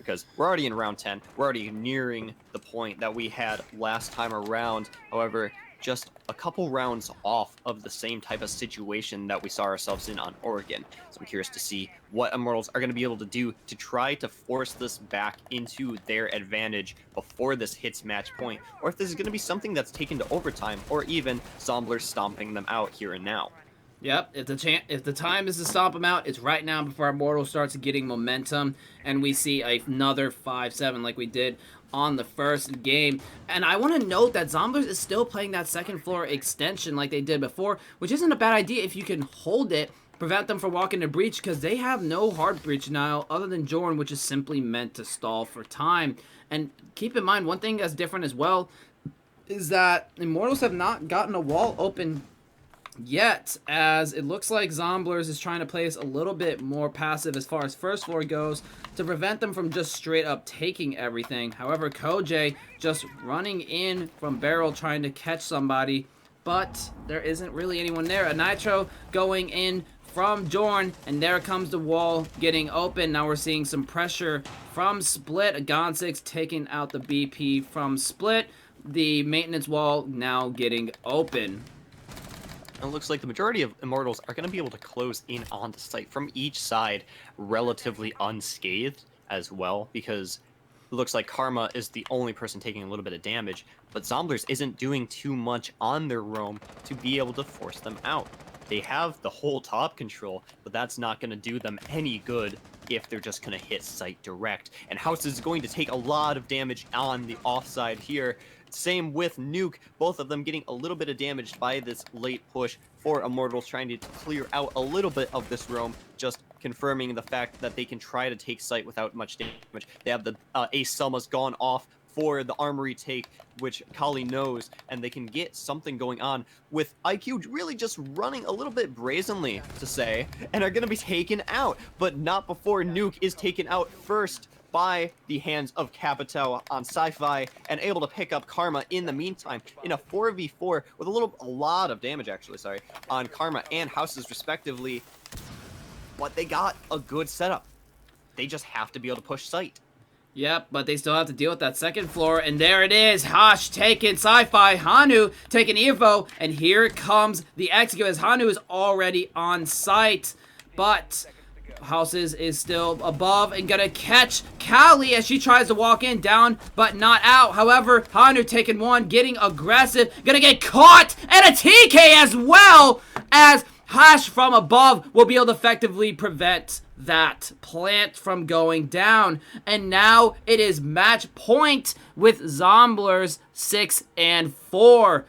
because we're already in round 10. We're already nearing the point that we had last time around. However, just a couple rounds off of the same type of situation that we saw ourselves in on Oregon. So I'm curious to see what Immortals are going to be able to do to try to force this back into their advantage before this hits match point, or if this is going to be something that's taken to overtime, or even Zomblers stomping them out here and now. Yep, if the time is to stomp them out, it's right now before Immortal starts getting momentum, and we see another 5-7 like we did on the first game. And I want to note that Zomblers is still playing that second floor extension like they did before, which isn't a bad idea if you can hold it, prevent them from walking to breach, because they have no hard breach now other than Jorn, which is simply meant to stall for time. And keep in mind, one thing that's different as well is that Immortals have not gotten a wall open yet, as it looks like Zomblers is trying to play us a little bit more passive as far as first floor goes to prevent them from just straight up taking everything. However, Koj just running in from barrel trying to catch somebody, but there isn't really anyone there. A Nitro going in from Jorn, and there comes the wall getting open. Now we're seeing some pressure from Split. A Gon6 taking out the BP from Split. The maintenance wall now getting open. And it looks like the majority of Immortals are going to be able to close in on the site from each side relatively unscathed as well, because it looks like Karma is the only person taking a little bit of damage, but Zomblers isn't doing too much on their roam to be able to force them out. They have the whole top control, but that's not going to do them any good if they're just going to hit site direct. And House is going to take a lot of damage on the offside here. Same with Nuke, both of them getting a little bit of damage by this late push for Immortals, trying to clear out a little bit of this roam, just confirming the fact that they can try to take site without much damage. They have the Ace Selma's gone off for the armory take, which Kali knows, and they can get something going on with IQ really just running a little bit brazenly, to say, and are going to be taken out, but not before Nuke is taken out first by the hands of Capitao on Sci-Fi, and able to pick up Karma in the meantime in a 4v4 with a lot of damage, actually, sorry, on Karma and Houses respectively. But they got a good setup. They just have to be able to push site. Yep, but they still have to deal with that second floor, and there it is. Hosh taking Sci-Fi, Hanu taking Evo, and here comes the execute as Hanu is already on site. But Houses is still above and gonna catch Kali as she tries to walk in, down but not out. However, Hanu taking one, getting aggressive, gonna get caught, and a TK as well, as Hash from above will be able to effectively prevent that plant from going down. And now it is match point with Zomblers 6 and 4.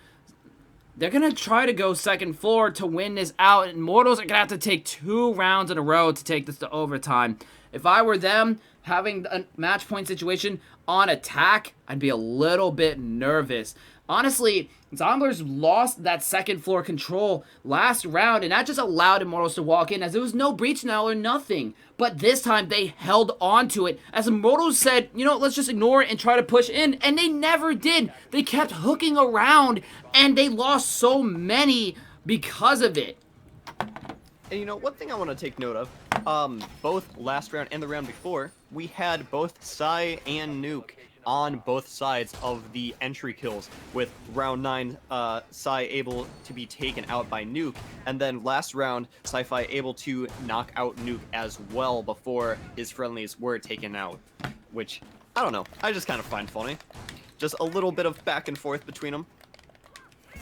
They're going to try to go second floor to win this out. Immortals are going to have to take 2 rounds in a row to take this to overtime. If I were them, having a match point situation on attack, I'd be a little bit nervous. Honestly, Zomblers lost that second floor control last round, and that just allowed Immortals to walk in, as there was no breach now or nothing. But this time, they held on to it, as Immortals said, you know, let's just ignore it and try to push in, and they never did. They kept hooking around, and they lost so many because of it. And you know, one thing I want to take note of, both last round and the round before, we had both Psy and Nuke on both sides of the entry kills, with round 9 Psy able to be taken out by Nuke, and then last round Sci-Fi able to knock out Nuke as well before his friendlies were taken out, which, I don't know, I just kind of find funny. Just a little bit of back and forth between them,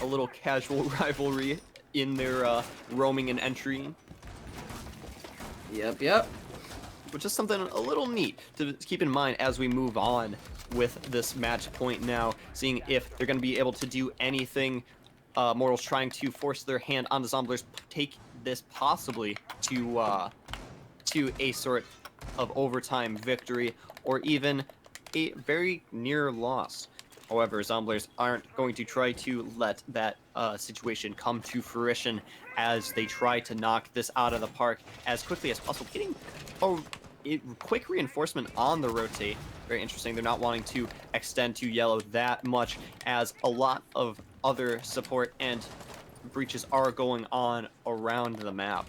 a little casual rivalry in their roaming and entry. Yep. Which is something a little neat to keep in mind as we move on with this match point now, seeing if they're going to be able to do anything. Mortals trying to force their hand on the Zomblers, take this possibly to a sort of overtime victory, or even a very near loss. However, Zomblers aren't going to try to let that situation come to fruition as they try to knock this out of the park as quickly as possible, getting a quick reinforcement on the rotate. Very interesting. They're not wanting to extend to yellow that much, as a lot of other support and breaches are going on around the map.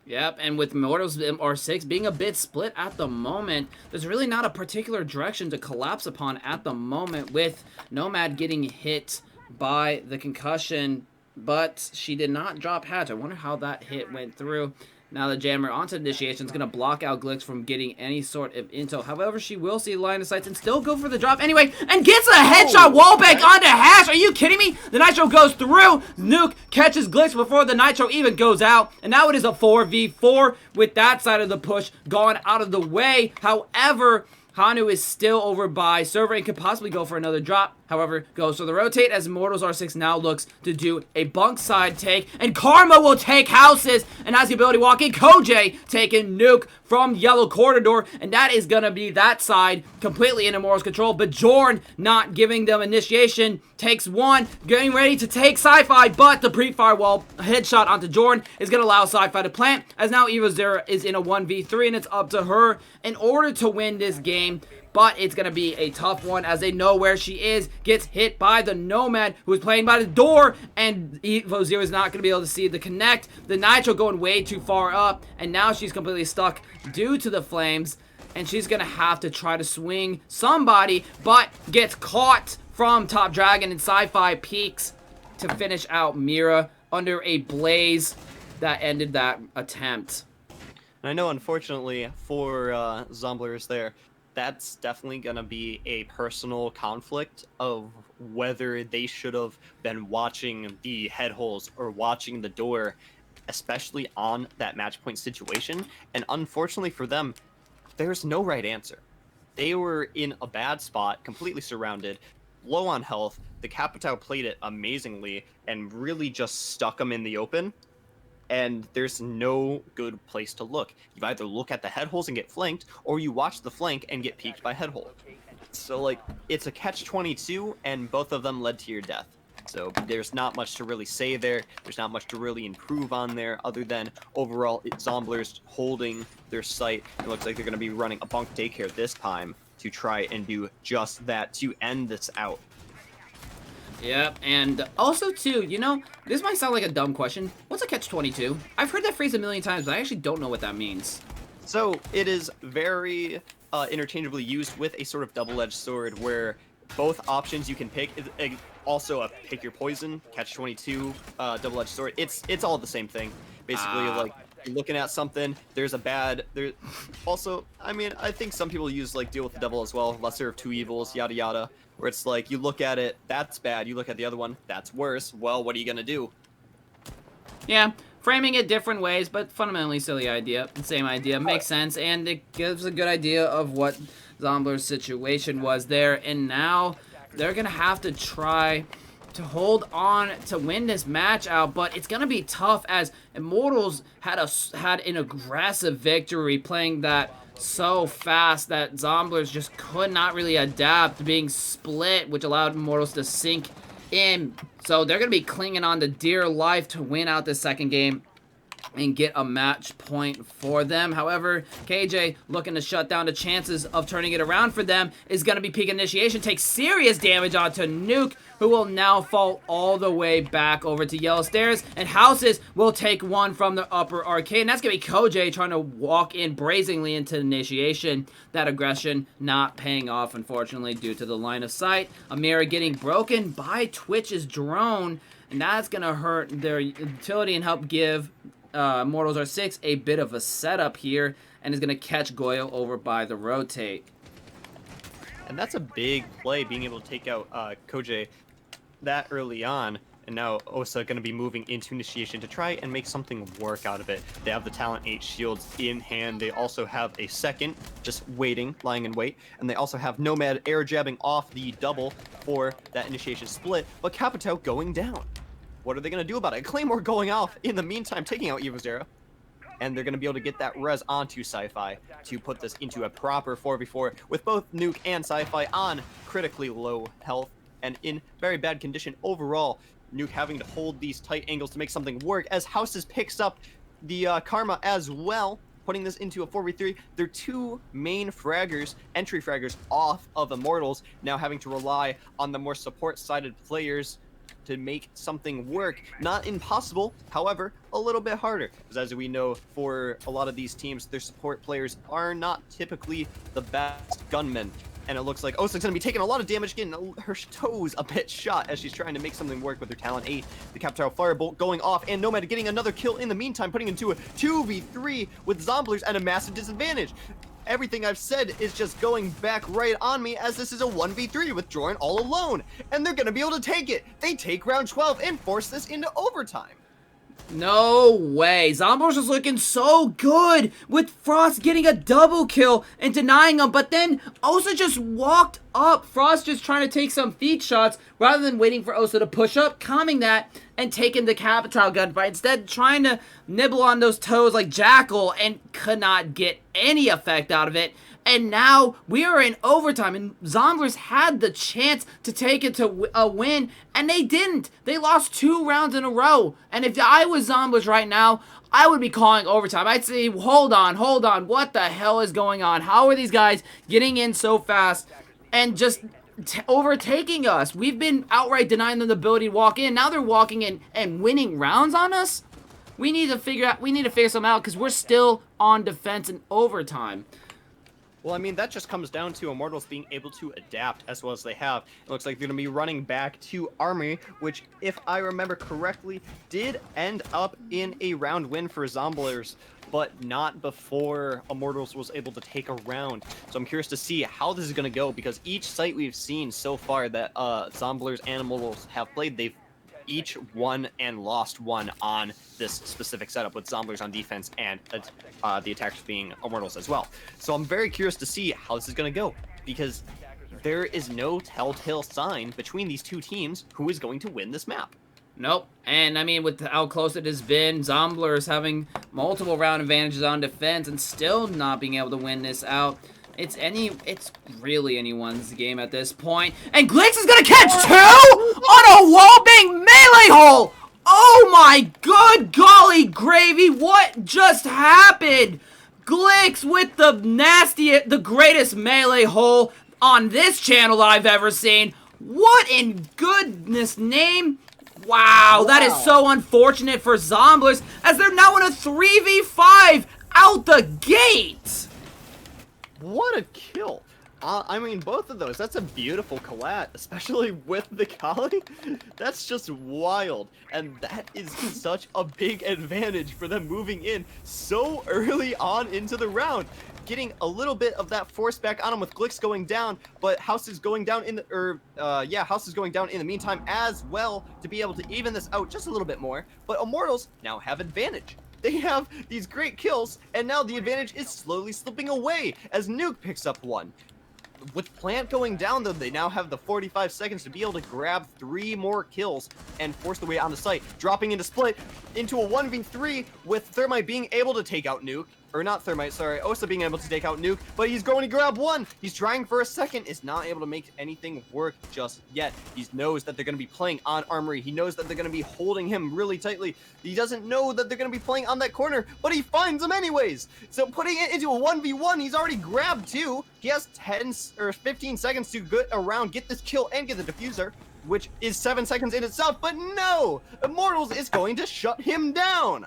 Yep, and with Immortals R6 being a bit split at the moment, there's really not a particular direction to collapse upon at the moment, with Nomad getting hit by the concussion, but she did not drop hatch. I wonder how that hit went through. Now the jammer onto initiation is going to block out Glix from getting any sort of intel. However, she will see line of sights and still go for the drop anyway, and gets a headshot wallbang onto Hash. Are you kidding me? The Nitro goes through. Nuke catches Glix before the Nitro even goes out, and now it is a 4v4 with that side of the push gone out of the way. However, Hanu is still over by server and could possibly go for another drop. However, goes for the rotate as Immortals R6 now looks to do a bunk side take. And Karma will take houses and has the ability to walk in. Koj taking Nuke from Yellow Corridor. And that is going to be that side completely in Immortals control. But Jorn not giving them initiation. Takes one. Getting ready to take Sci-Fi. But the pre-firewall headshot onto Jorn is going to allow Sci-Fi to plant. As now EvoZero is in a 1v3 and it's up to her in order to win this game. But it's going to be a tough one as they know where she is. Gets hit by the Nomad, who is playing by the door. And EvoZero is not going to be able to see the connect. The Nitro going way too far up. And now she's completely stuck due to the flames. And she's going to have to try to swing somebody. But gets caught from Top Dragon, and Sci-Fi peaks to finish out Mira under a blaze that ended that attempt. And I know, unfortunately, for Zomblers there, that's definitely going to be a personal conflict of whether they should have been watching the head holes or watching the door, especially on that match point situation. And unfortunately for them, there's no right answer. They were in a bad spot, completely surrounded, low on health. The Capitao played it amazingly and really just stuck them in the open. And there's no good place to look. You either look at the head holes and get flanked, or you watch the flank and get peeked by head hole. So, like, it's a catch-22, and both of them led to your death. So there's not much to really say there. There's not much to really improve on there, other than overall Zomblers holding their sight. It looks like they're going to be running a bunk daycare this time to try and do just that, to end this out. Yep, and also too, you know, this might sound like a dumb question. What's a catch-22? I've heard that phrase a million times, but I actually don't know what that means. So it is very interchangeably used with a sort of double-edged sword, where both options you can pick. Also a pick your poison, catch-22, double-edged sword. It's all the same thing. Basically, like, you're looking at something, there's a bad, there. Also, I mean, I think some people use, like, deal with the devil as well, lesser of two evils, yada yada, where it's like, you look at it, that's bad, you look at the other one, that's worse. Well, what are you gonna do? Yeah, framing it different ways, but fundamentally silly idea. Same idea, makes sense, and it gives a good idea of what Zombler's situation was there. And now they're gonna have to try to hold on to win this match out, but it's gonna be tough as Immortals had an aggressive victory, playing that so fast that Zomblers just could not really adapt, being split, which allowed Immortals to sink in. So they're going to be clinging on to dear life to win out this second game and get a match point for them. However, KJ looking to shut down the chances of turning it around for them is going to be peak initiation. Takes serious damage onto Nuke, who will now fall all the way back over to Yellow Stairs. And Houses will take one from the upper arcade. And that's going to be Koj trying to walk in brazenly into initiation. That aggression not paying off, unfortunately, due to the line of sight. Amira getting broken by Twitch's drone. And that's going to hurt their utility and help give Immortals R6 a bit of a setup here, and is going to catch Goyo over by the rotate. And that's a big play, being able to take out Koj that early on. And now Osa going to be moving into initiation to try and make something work out of it. They have the Talent 8 shields in hand. They also have a second just waiting, lying in wait. And they also have Nomad air jabbing off the double for that initiation split. But Capitao going down. What are they going to do about it? Claymore going off in the meantime, taking out EvoZero. And they're going to be able to get that res onto Sci-Fi to put this into a proper 4v4 with both Nuke and Sci-Fi on critically low health and in very bad condition overall. Nuke having to hold these tight angles to make something work as Houses picks up the Karma as well, putting this into a 4v3. Their two main fraggers, entry fraggers off of Immortals, now having to rely on the more support-sided players to make something work. Not impossible, however, a little bit harder. Because as we know, for a lot of these teams, their support players are not typically the best gunmen. And it looks like O6's going to be taking a lot of damage, getting her toes a bit shot as she's trying to make something work with her Talon 8. The Captile Firebolt going off, and Nomad getting another kill in the meantime, putting into a 2v3 with Zomblers at a massive disadvantage. Everything I've said is just going back right on me, as this is a 1v3 with Jordan all alone. And they're going to be able to take it. They take round 12 and force this into overtime. No way. Zomblers is looking so good with Frost getting a double kill and denying him, but then Osa just walked up. Frost just trying to take some feed shots rather than waiting for Osa to push up, calming that and taking the Capitale gunfight. Instead, trying to nibble on those toes like Jackal and could not get any effect out of it. And now we are in overtime, and Zomblers had the chance to take it to a win, and they didn't. They lost 2 rounds in a row. And if I was Zomblers right now, I would be calling overtime. I'd say, hold on, what the hell is going on? How are these guys getting in so fast and just overtaking us? We've been outright denying them the ability to walk in. Now they're walking in and winning rounds on us? We need to figure something out, because we're still on defense in overtime. Well, I mean, that just comes down to Immortals being able to adapt as well as they have. It looks like they're going to be running back to Armory, which, if I remember correctly, did end up in a round win for Zomblers, but not before Immortals was able to take a round. So I'm curious to see how this is going to go, because each site we've seen so far that Zomblers and Immortals have played, they've each won and lost one on this specific setup, with Zomblers on defense and the attackers being Immortals as well. So I'm very curious to see how this is going to go, because there is no telltale sign between these two teams who is going to win this map. Nope. And I mean, with how close it has been, Zomblers having multiple round advantages on defense and still not being able to win this out. It's really anyone's game at this point. And Glix is gonna catch 2 on a wall-bang melee hole! Oh my good golly gravy, what just happened? Glix with the greatest melee hole on this channel I've ever seen. What in goodness name? Wow, that is so unfortunate for Zomblers, as they're now in a 3v5 out the gate. What a kill! I mean, both of those, that's a beautiful collat, especially with the Kali. That's just wild, and that is such a big advantage for them moving in so early on into the round. Getting a little bit of that force back on him with Glix going down, but House is going down in the, House is going down in the meantime as well, to be able to even this out just a little bit more. But Immortals now have advantage. They have these great kills, and now the advantage is slowly slipping away as Nuke picks up one. With Plant going down, though, they now have the 45 seconds to be able to grab 3 more kills and force their way on the site, dropping into split into a 1v3 with Thermite being able to take out Nuke. Or not Thermite, sorry, Osa being able to take out Nuke, but he's going to grab 1. He's trying for a second, is not able to make anything work just yet. He knows that they're going to be playing on Armory. He knows that they're going to be holding him really tightly. He doesn't know that they're going to be playing on that corner, but he finds them anyways. So putting it into a 1v1, he's already grabbed 2. He has 10 or 15 seconds to get around, get this kill, and get the diffuser, which is 7 seconds in itself, but no! Immortals is going to shut him down.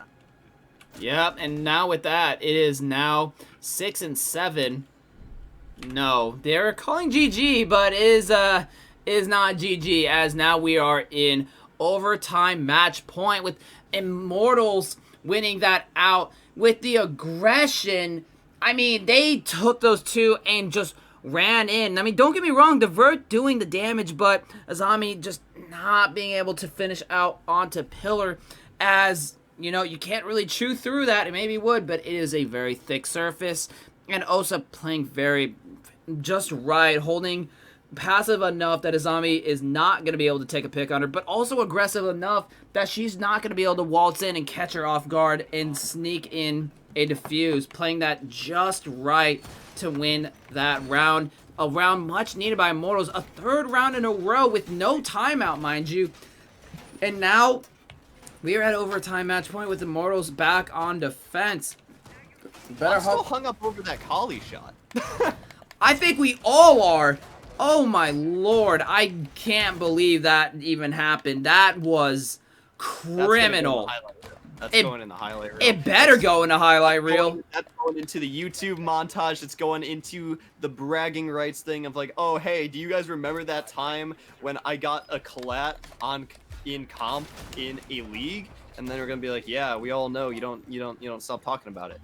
Yep, and now with that, it is now 6 and 7. No, they're calling GG, but is not GG, as now we are in overtime match point with Immortals winning that out with the aggression. I mean, they took those 2 and just ran in. I mean, don't get me wrong, Divert doing the damage, but Azami just not being able to finish out onto Pillar, as you know, you can't really chew through that. It maybe would, but it is a very thick surface. And Osa playing very just right, holding passive enough that Azami is not going to be able to take a pick on her, but also aggressive enough that she's not going to be able to waltz in and catch her off guard and sneak in a defuse. Playing that just right to win that round. A round much needed by Immortals. A 3rd round in a row with no timeout, mind you. And now we are at overtime match point with Immortals back on defense. I'm still hung up over that Kali shot. I think we all are. Oh my lord, I can't believe that even happened. That was criminal. That's going in the highlight reel. It better go in a highlight reel. That's going into the YouTube montage. It's going into the bragging rights thing of like, oh hey, do you guys remember that time when I got a collat in comp in a league? And then we're gonna be like, yeah, we all know you don't stop talking about it.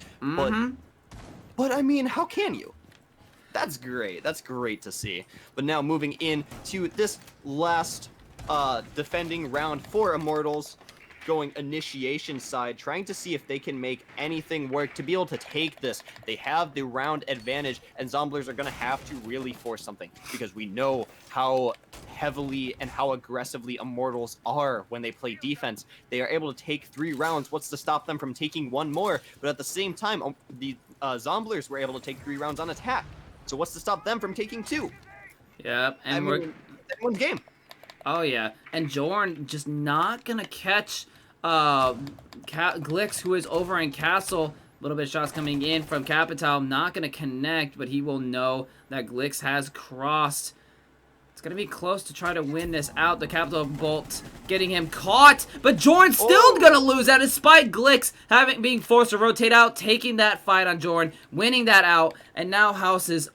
But I mean, how can you? That's great. That's great to see. But now moving into this last defending round for Immortals, going initiation side, trying to see if they can make anything work to be able to take this. They have the round advantage, and Zomblers are going to have to really force something, because we know how heavily and how aggressively Immortals are when they play defense. They are able to take 3 rounds. What's to stop them from taking 1 more? But at the same time, the Zomblers were able to take 3 rounds on attack. So what's to stop them from taking 2? Yep, and I mean, that one's game. Oh yeah, and Jorn just not gonna catch Glix, who is over in Castle. A little bit of shots coming in from Capital, not gonna connect, but he will know that Glix has crossed. It's gonna be close to try to win this out. The Capital Bolt getting him caught, but Jorn's still gonna lose that despite Glix being forced to rotate out, taking that fight on Jorn, winning that out, and now House is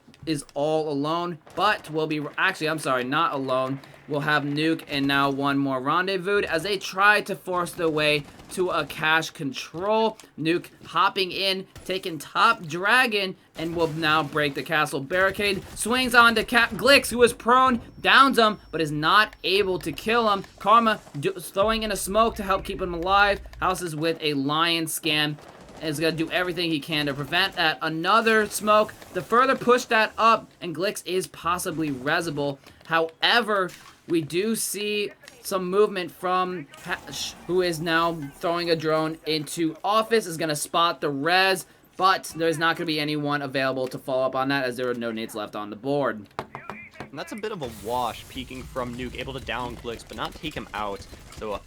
all alone, but will be actually, I'm sorry, not alone. We'll have Nuke and now one more Rendezvous as they try to force their way to a cash control. Nuke hopping in, taking top Dragon, and will now break the castle barricade. Swings on to Glix, who is prone, downs him, but is not able to kill him. Karma throwing in a smoke to help keep him alive. House is with a lion scan. Is going to do everything he can to prevent that. Another smoke to further push that up, and Glix is possibly resable. However, we do see some movement from Hash, who is now throwing a drone into office, is going to spot the res, but there's not going to be anyone available to follow up on that as there are no nades left on the board. And that's a bit of a wash, peeking from Nuke, able to down Glix, but not take him out. So,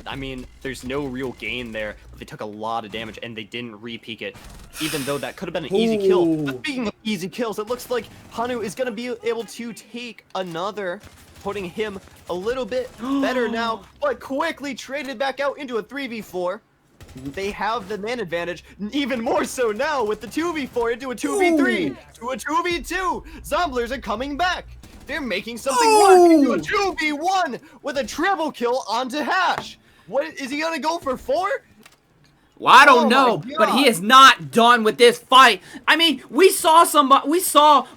I mean, there's no real gain there, but they took a lot of damage, and they didn't re-peek it, even though that could have been an easy kill. But speaking of easy kills, it looks like Hanu is going to be able to take another, putting him a little bit better now, but quickly traded back out into a 3v4. They have the man advantage, even more so now with the 2v4 into a 2v3, to a 2v2. Zomblers are coming back. They're making something work into a 2v1 with a triple kill onto Hash. What is he gonna go for 4? Well, I don't know, but he is not done with this fight. I mean, we saw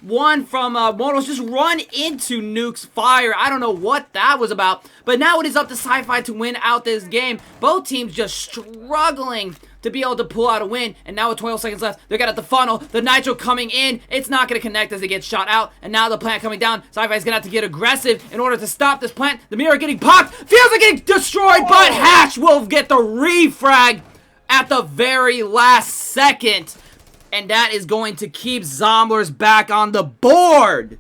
one from Immortals just run into Nuke's fire. I don't know what that was about, but now it is up to Sci-Fi to win out this game. Both teams just struggling to be able to pull out a win, and now with 12 seconds left, they're got at the funnel, the Nitro coming in, it's not going to connect as they get shot out, and now the plant coming down. Sci-Fi is going to have to get aggressive in order to stop this plant. The mirror getting popped, feels like getting destroyed, but Hash will get the refrag at the very last second, and that is going to keep Zomblers back on the board.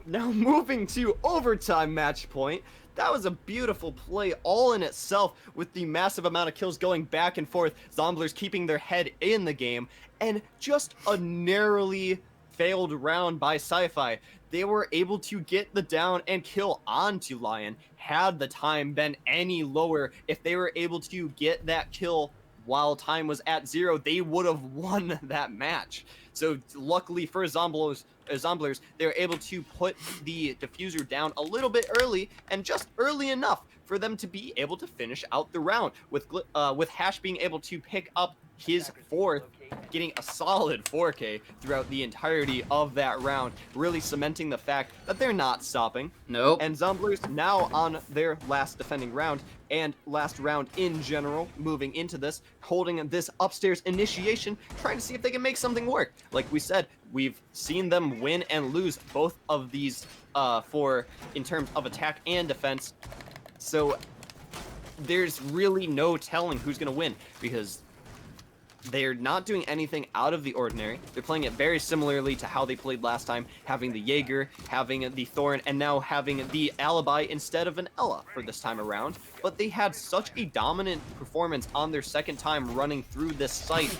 Now moving to overtime match point. That was a beautiful play all in itself, with the massive amount of kills going back and forth, Zomblers keeping their head in the game, and just a narrowly failed round by Sci-Fi. They were able to get the down and kill onto Lion. Had the time been any lower, if they were able to get that kill while time was at 0, they would have won that match. So luckily for Zomblers, they were able to put the diffuser down a little bit early, and just early enough for them to be able to finish out the round, with Hash being able to pick up his 4th, getting a solid 4K throughout the entirety of that round, really cementing the fact that they're not stopping. Nope. And Zomblers now on their last defending round, and last round in general, moving into this, holding this upstairs initiation, trying to see if they can make something work. Like we said, we've seen them win and lose both of these in terms of attack and defense. So there's really no telling who's going to win, because they're not doing anything out of the ordinary. They're playing it very similarly to how they played last time, having the Jaeger, having the Thorn, and now having the Alibi instead of an Ella for this time around. But they had such a dominant performance on their second time running through this site.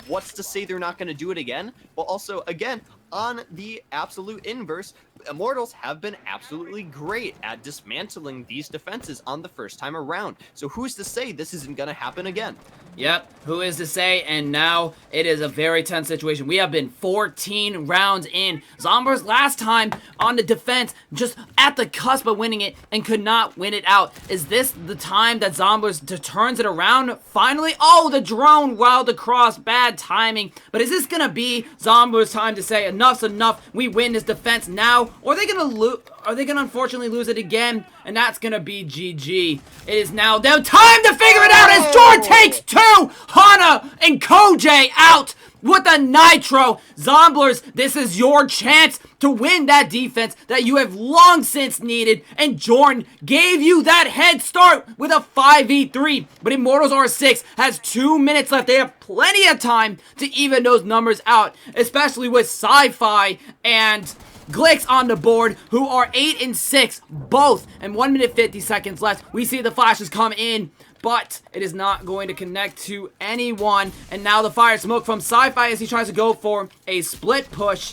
What's to say they're not going to do it again? But also, again, on the absolute inverse, Immortals have been absolutely great at dismantling these defenses on the first time around. So who's to say this isn't going to happen again? Yep, who is to say? And now it is a very tense situation. We have been 14 rounds in. Zomblers last time on the defense, just at the cusp of winning it and could not win it out. Is this the time that Zomblers turns it around finally? Oh, the drone wound across, bad timing. But is this gonna be Zomblers' time to say enough's enough? We win this defense now, or are they gonna lose? Are they gonna unfortunately lose it again? And that's gonna be GG. It is now their time to figure it out as Jordan takes two! Hana and Koj out with the Nitro. Zomblers, this is your chance to win that defense that you have long since needed. And Jordan gave you that head start with a 5v3. But Immortals R6 has 2 minutes left. They have plenty of time to even those numbers out, especially with Sci-Fi and Glix on the board, who are 8 and 6, both, and 1 minute 50 seconds left. We see the flashes come in, but it is not going to connect to anyone. And now the fire smoke from Sci-Fi as he tries to go for a split push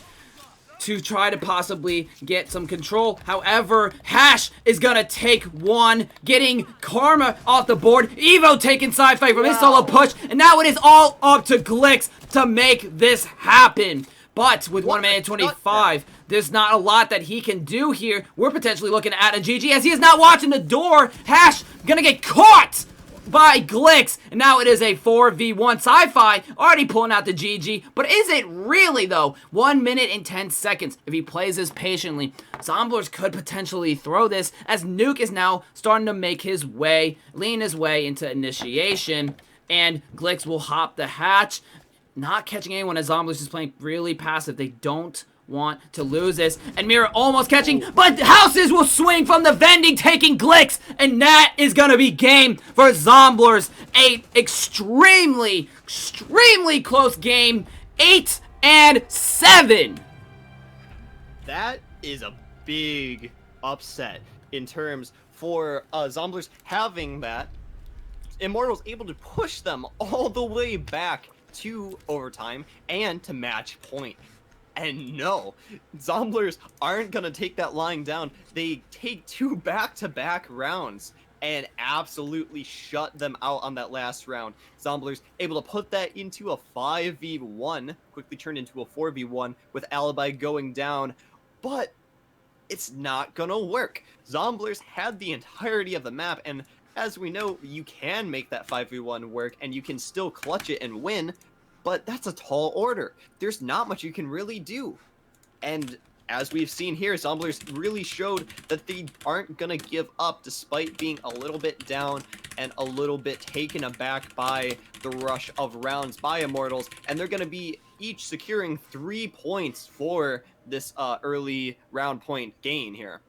to try to possibly get some control. However, Hash is gonna take one, getting Karma off the board. Evo taking Sci-Fi from his solo push, and now it is all up to Glix to make this happen. But with 1 minute 25, there's not a lot that he can do here. We're potentially looking at a GG as he is not watching the door. Hash gonna get caught by Glix. And now it is a 4v1. Sci-Fi already pulling out the GG. But is it really, though? 1 minute and 10 seconds. If he plays this patiently, Zomblers could potentially throw this as Nuke is now starting to make his way, lean his way into initiation. And Glix will hop the hatch. Not catching anyone as Zomblers is playing really passive. They don't want to lose this. And Mira almost catching, but Houses will swing from the vending, taking Glix. And that is going to be game for Zomblers. A extremely close game. 8 and 7. That is a big upset in terms for Zomblers having that. Immortals able to push them all the way back to overtime and to match point. And no, Zomblers aren't gonna take that lying down. They take 2 back-to-back rounds and absolutely shut them out on that last round. Zomblers able to put that into a 5v1, quickly turned into a 4v1 with Alibi going down, but it's not gonna work. Zomblers had the entirety of the map, and as we know, you can make that 5v1 work, and you can still clutch it and win, but that's a tall order. There's not much you can really do. And as we've seen here, Zomblers really showed that they aren't going to give up despite being a little bit down and a little bit taken aback by the rush of rounds by Immortals, and they're going to be each securing 3 points for this early round point gain here.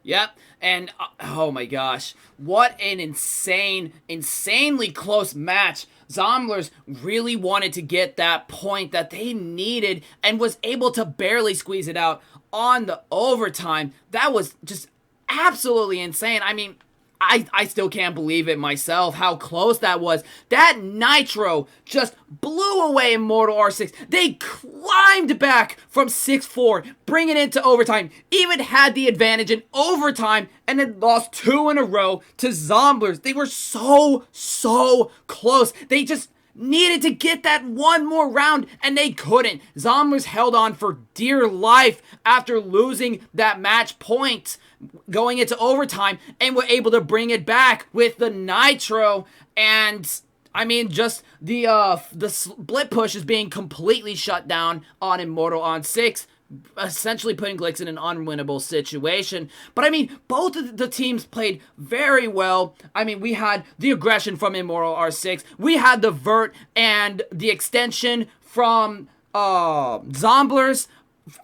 Yep, and oh my gosh, what an insanely close match. Zomblers really wanted to get that point that they needed and was able to barely squeeze it out on the overtime. That was just absolutely insane. I mean, I still can't believe it myself, how close that was. That Nitro just blew away Immortal R6. They climbed back from 6-4, bringing it into overtime. Even had the advantage in overtime, and then lost 2 in a row to Zomblers. They were so close. They just needed to get that one more round, and they couldn't. Zomblers held on for dear life after losing that match point going into overtime, and were able to bring it back with the Nitro. And I mean, just the split push is being completely shut down on Immortal R6, essentially putting Glix in an unwinnable situation. But I mean, both of the teams played very well. I mean, we had the aggression from Immortal R6, we had the vert and the extension from Zomblers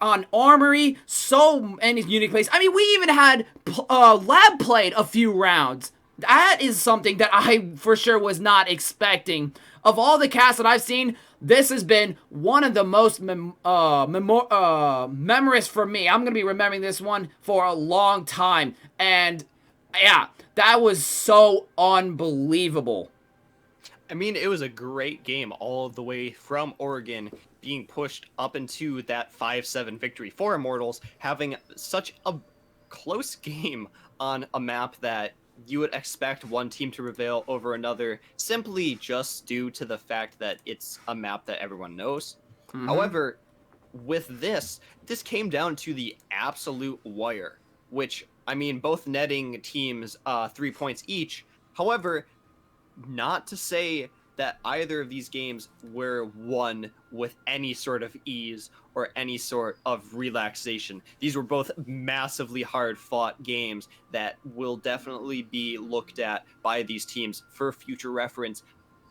on Armory, so many unique plays. I mean, we even had Lab played a few rounds. That is something that I for sure was not expecting. Of all the casts that I've seen, this has been one of the most memorous for me. I'm going to be remembering this one for a long time. And yeah, that was so unbelievable. I mean, it was a great game all the way from Oregon being pushed up into that 5-7 victory for Immortals, having such a close game on a map that you would expect one team to prevail over another simply just due to the fact that it's a map that everyone knows. Mm-hmm. However, with this came down to the absolute wire, which, I mean, both netting teams 3 points each. However, not to say that either of these games were won with any sort of ease or any sort of relaxation. These were both massively hard fought games that will definitely be looked at by these teams for future reference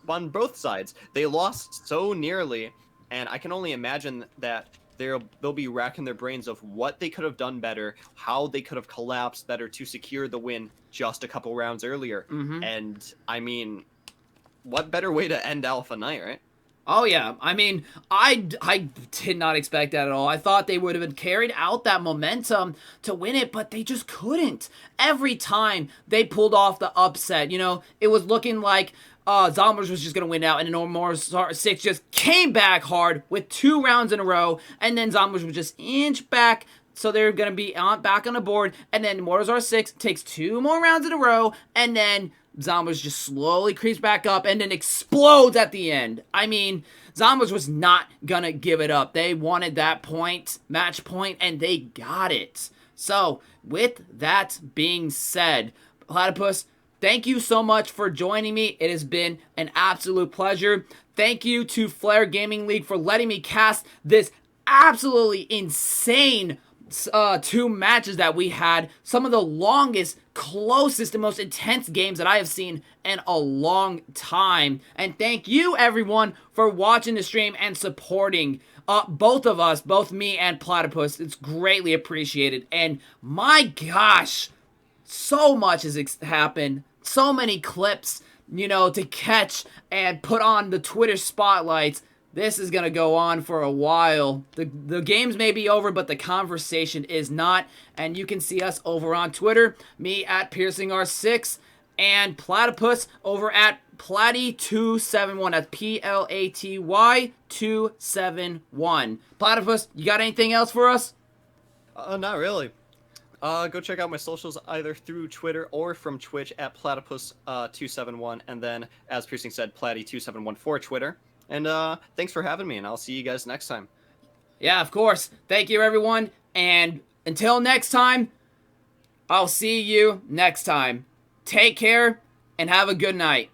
on both sides. They lost so nearly, and I can only imagine that they'll be racking their brains of what they could have done better, how they could have collapsed better to secure the win just a couple rounds earlier. Mm-hmm. And I mean, what better way to end Alpha Night, right? Oh yeah, I mean, I did not expect that at all. I thought they would have been carried out that momentum to win it, but they just couldn't. Every time they pulled off the upset, you know, it was looking like Zomblers was just going to win out, and then Immortals R6 just came back hard with 2 rounds in a row, and then Zomblers would just inch back, so they're going to be back on the board, and then Immortals R6 takes 2 more rounds in a row, and then Zomblers just slowly creeps back up and then explodes at the end. I mean, Zomblers was not gonna give it up. They wanted that point, match point, and they got it. So, with that being said, Platypus, thank you so much for joining me. It has been an absolute pleasure. Thank you to Flare Gaming League for letting me cast this absolutely insane 2 matches that we had. Some of the longest, closest, and most intense games that I have seen in a long time. And thank you, everyone, for watching the stream and supporting both of us, both me and Platypus. It's greatly appreciated. And my gosh, so much has happened. So many clips, you know, to catch and put on the Twitter spotlights. This is going to go on for a while. The games may be over, but the conversation is not. And you can see us over on Twitter. Me at PiercingR6. And Platypus over at Platy271. That's Platy 271. Platypus, you got anything else for us? Not really. Go check out my socials either through Twitter or from Twitch at Platypus271. And then, as Piercing said, Platy271 for Twitter. And thanks for having me, and I'll see you guys next time. Yeah, of course. Thank you, everyone. And until next time, I'll see you next time. Take care, and have a good night.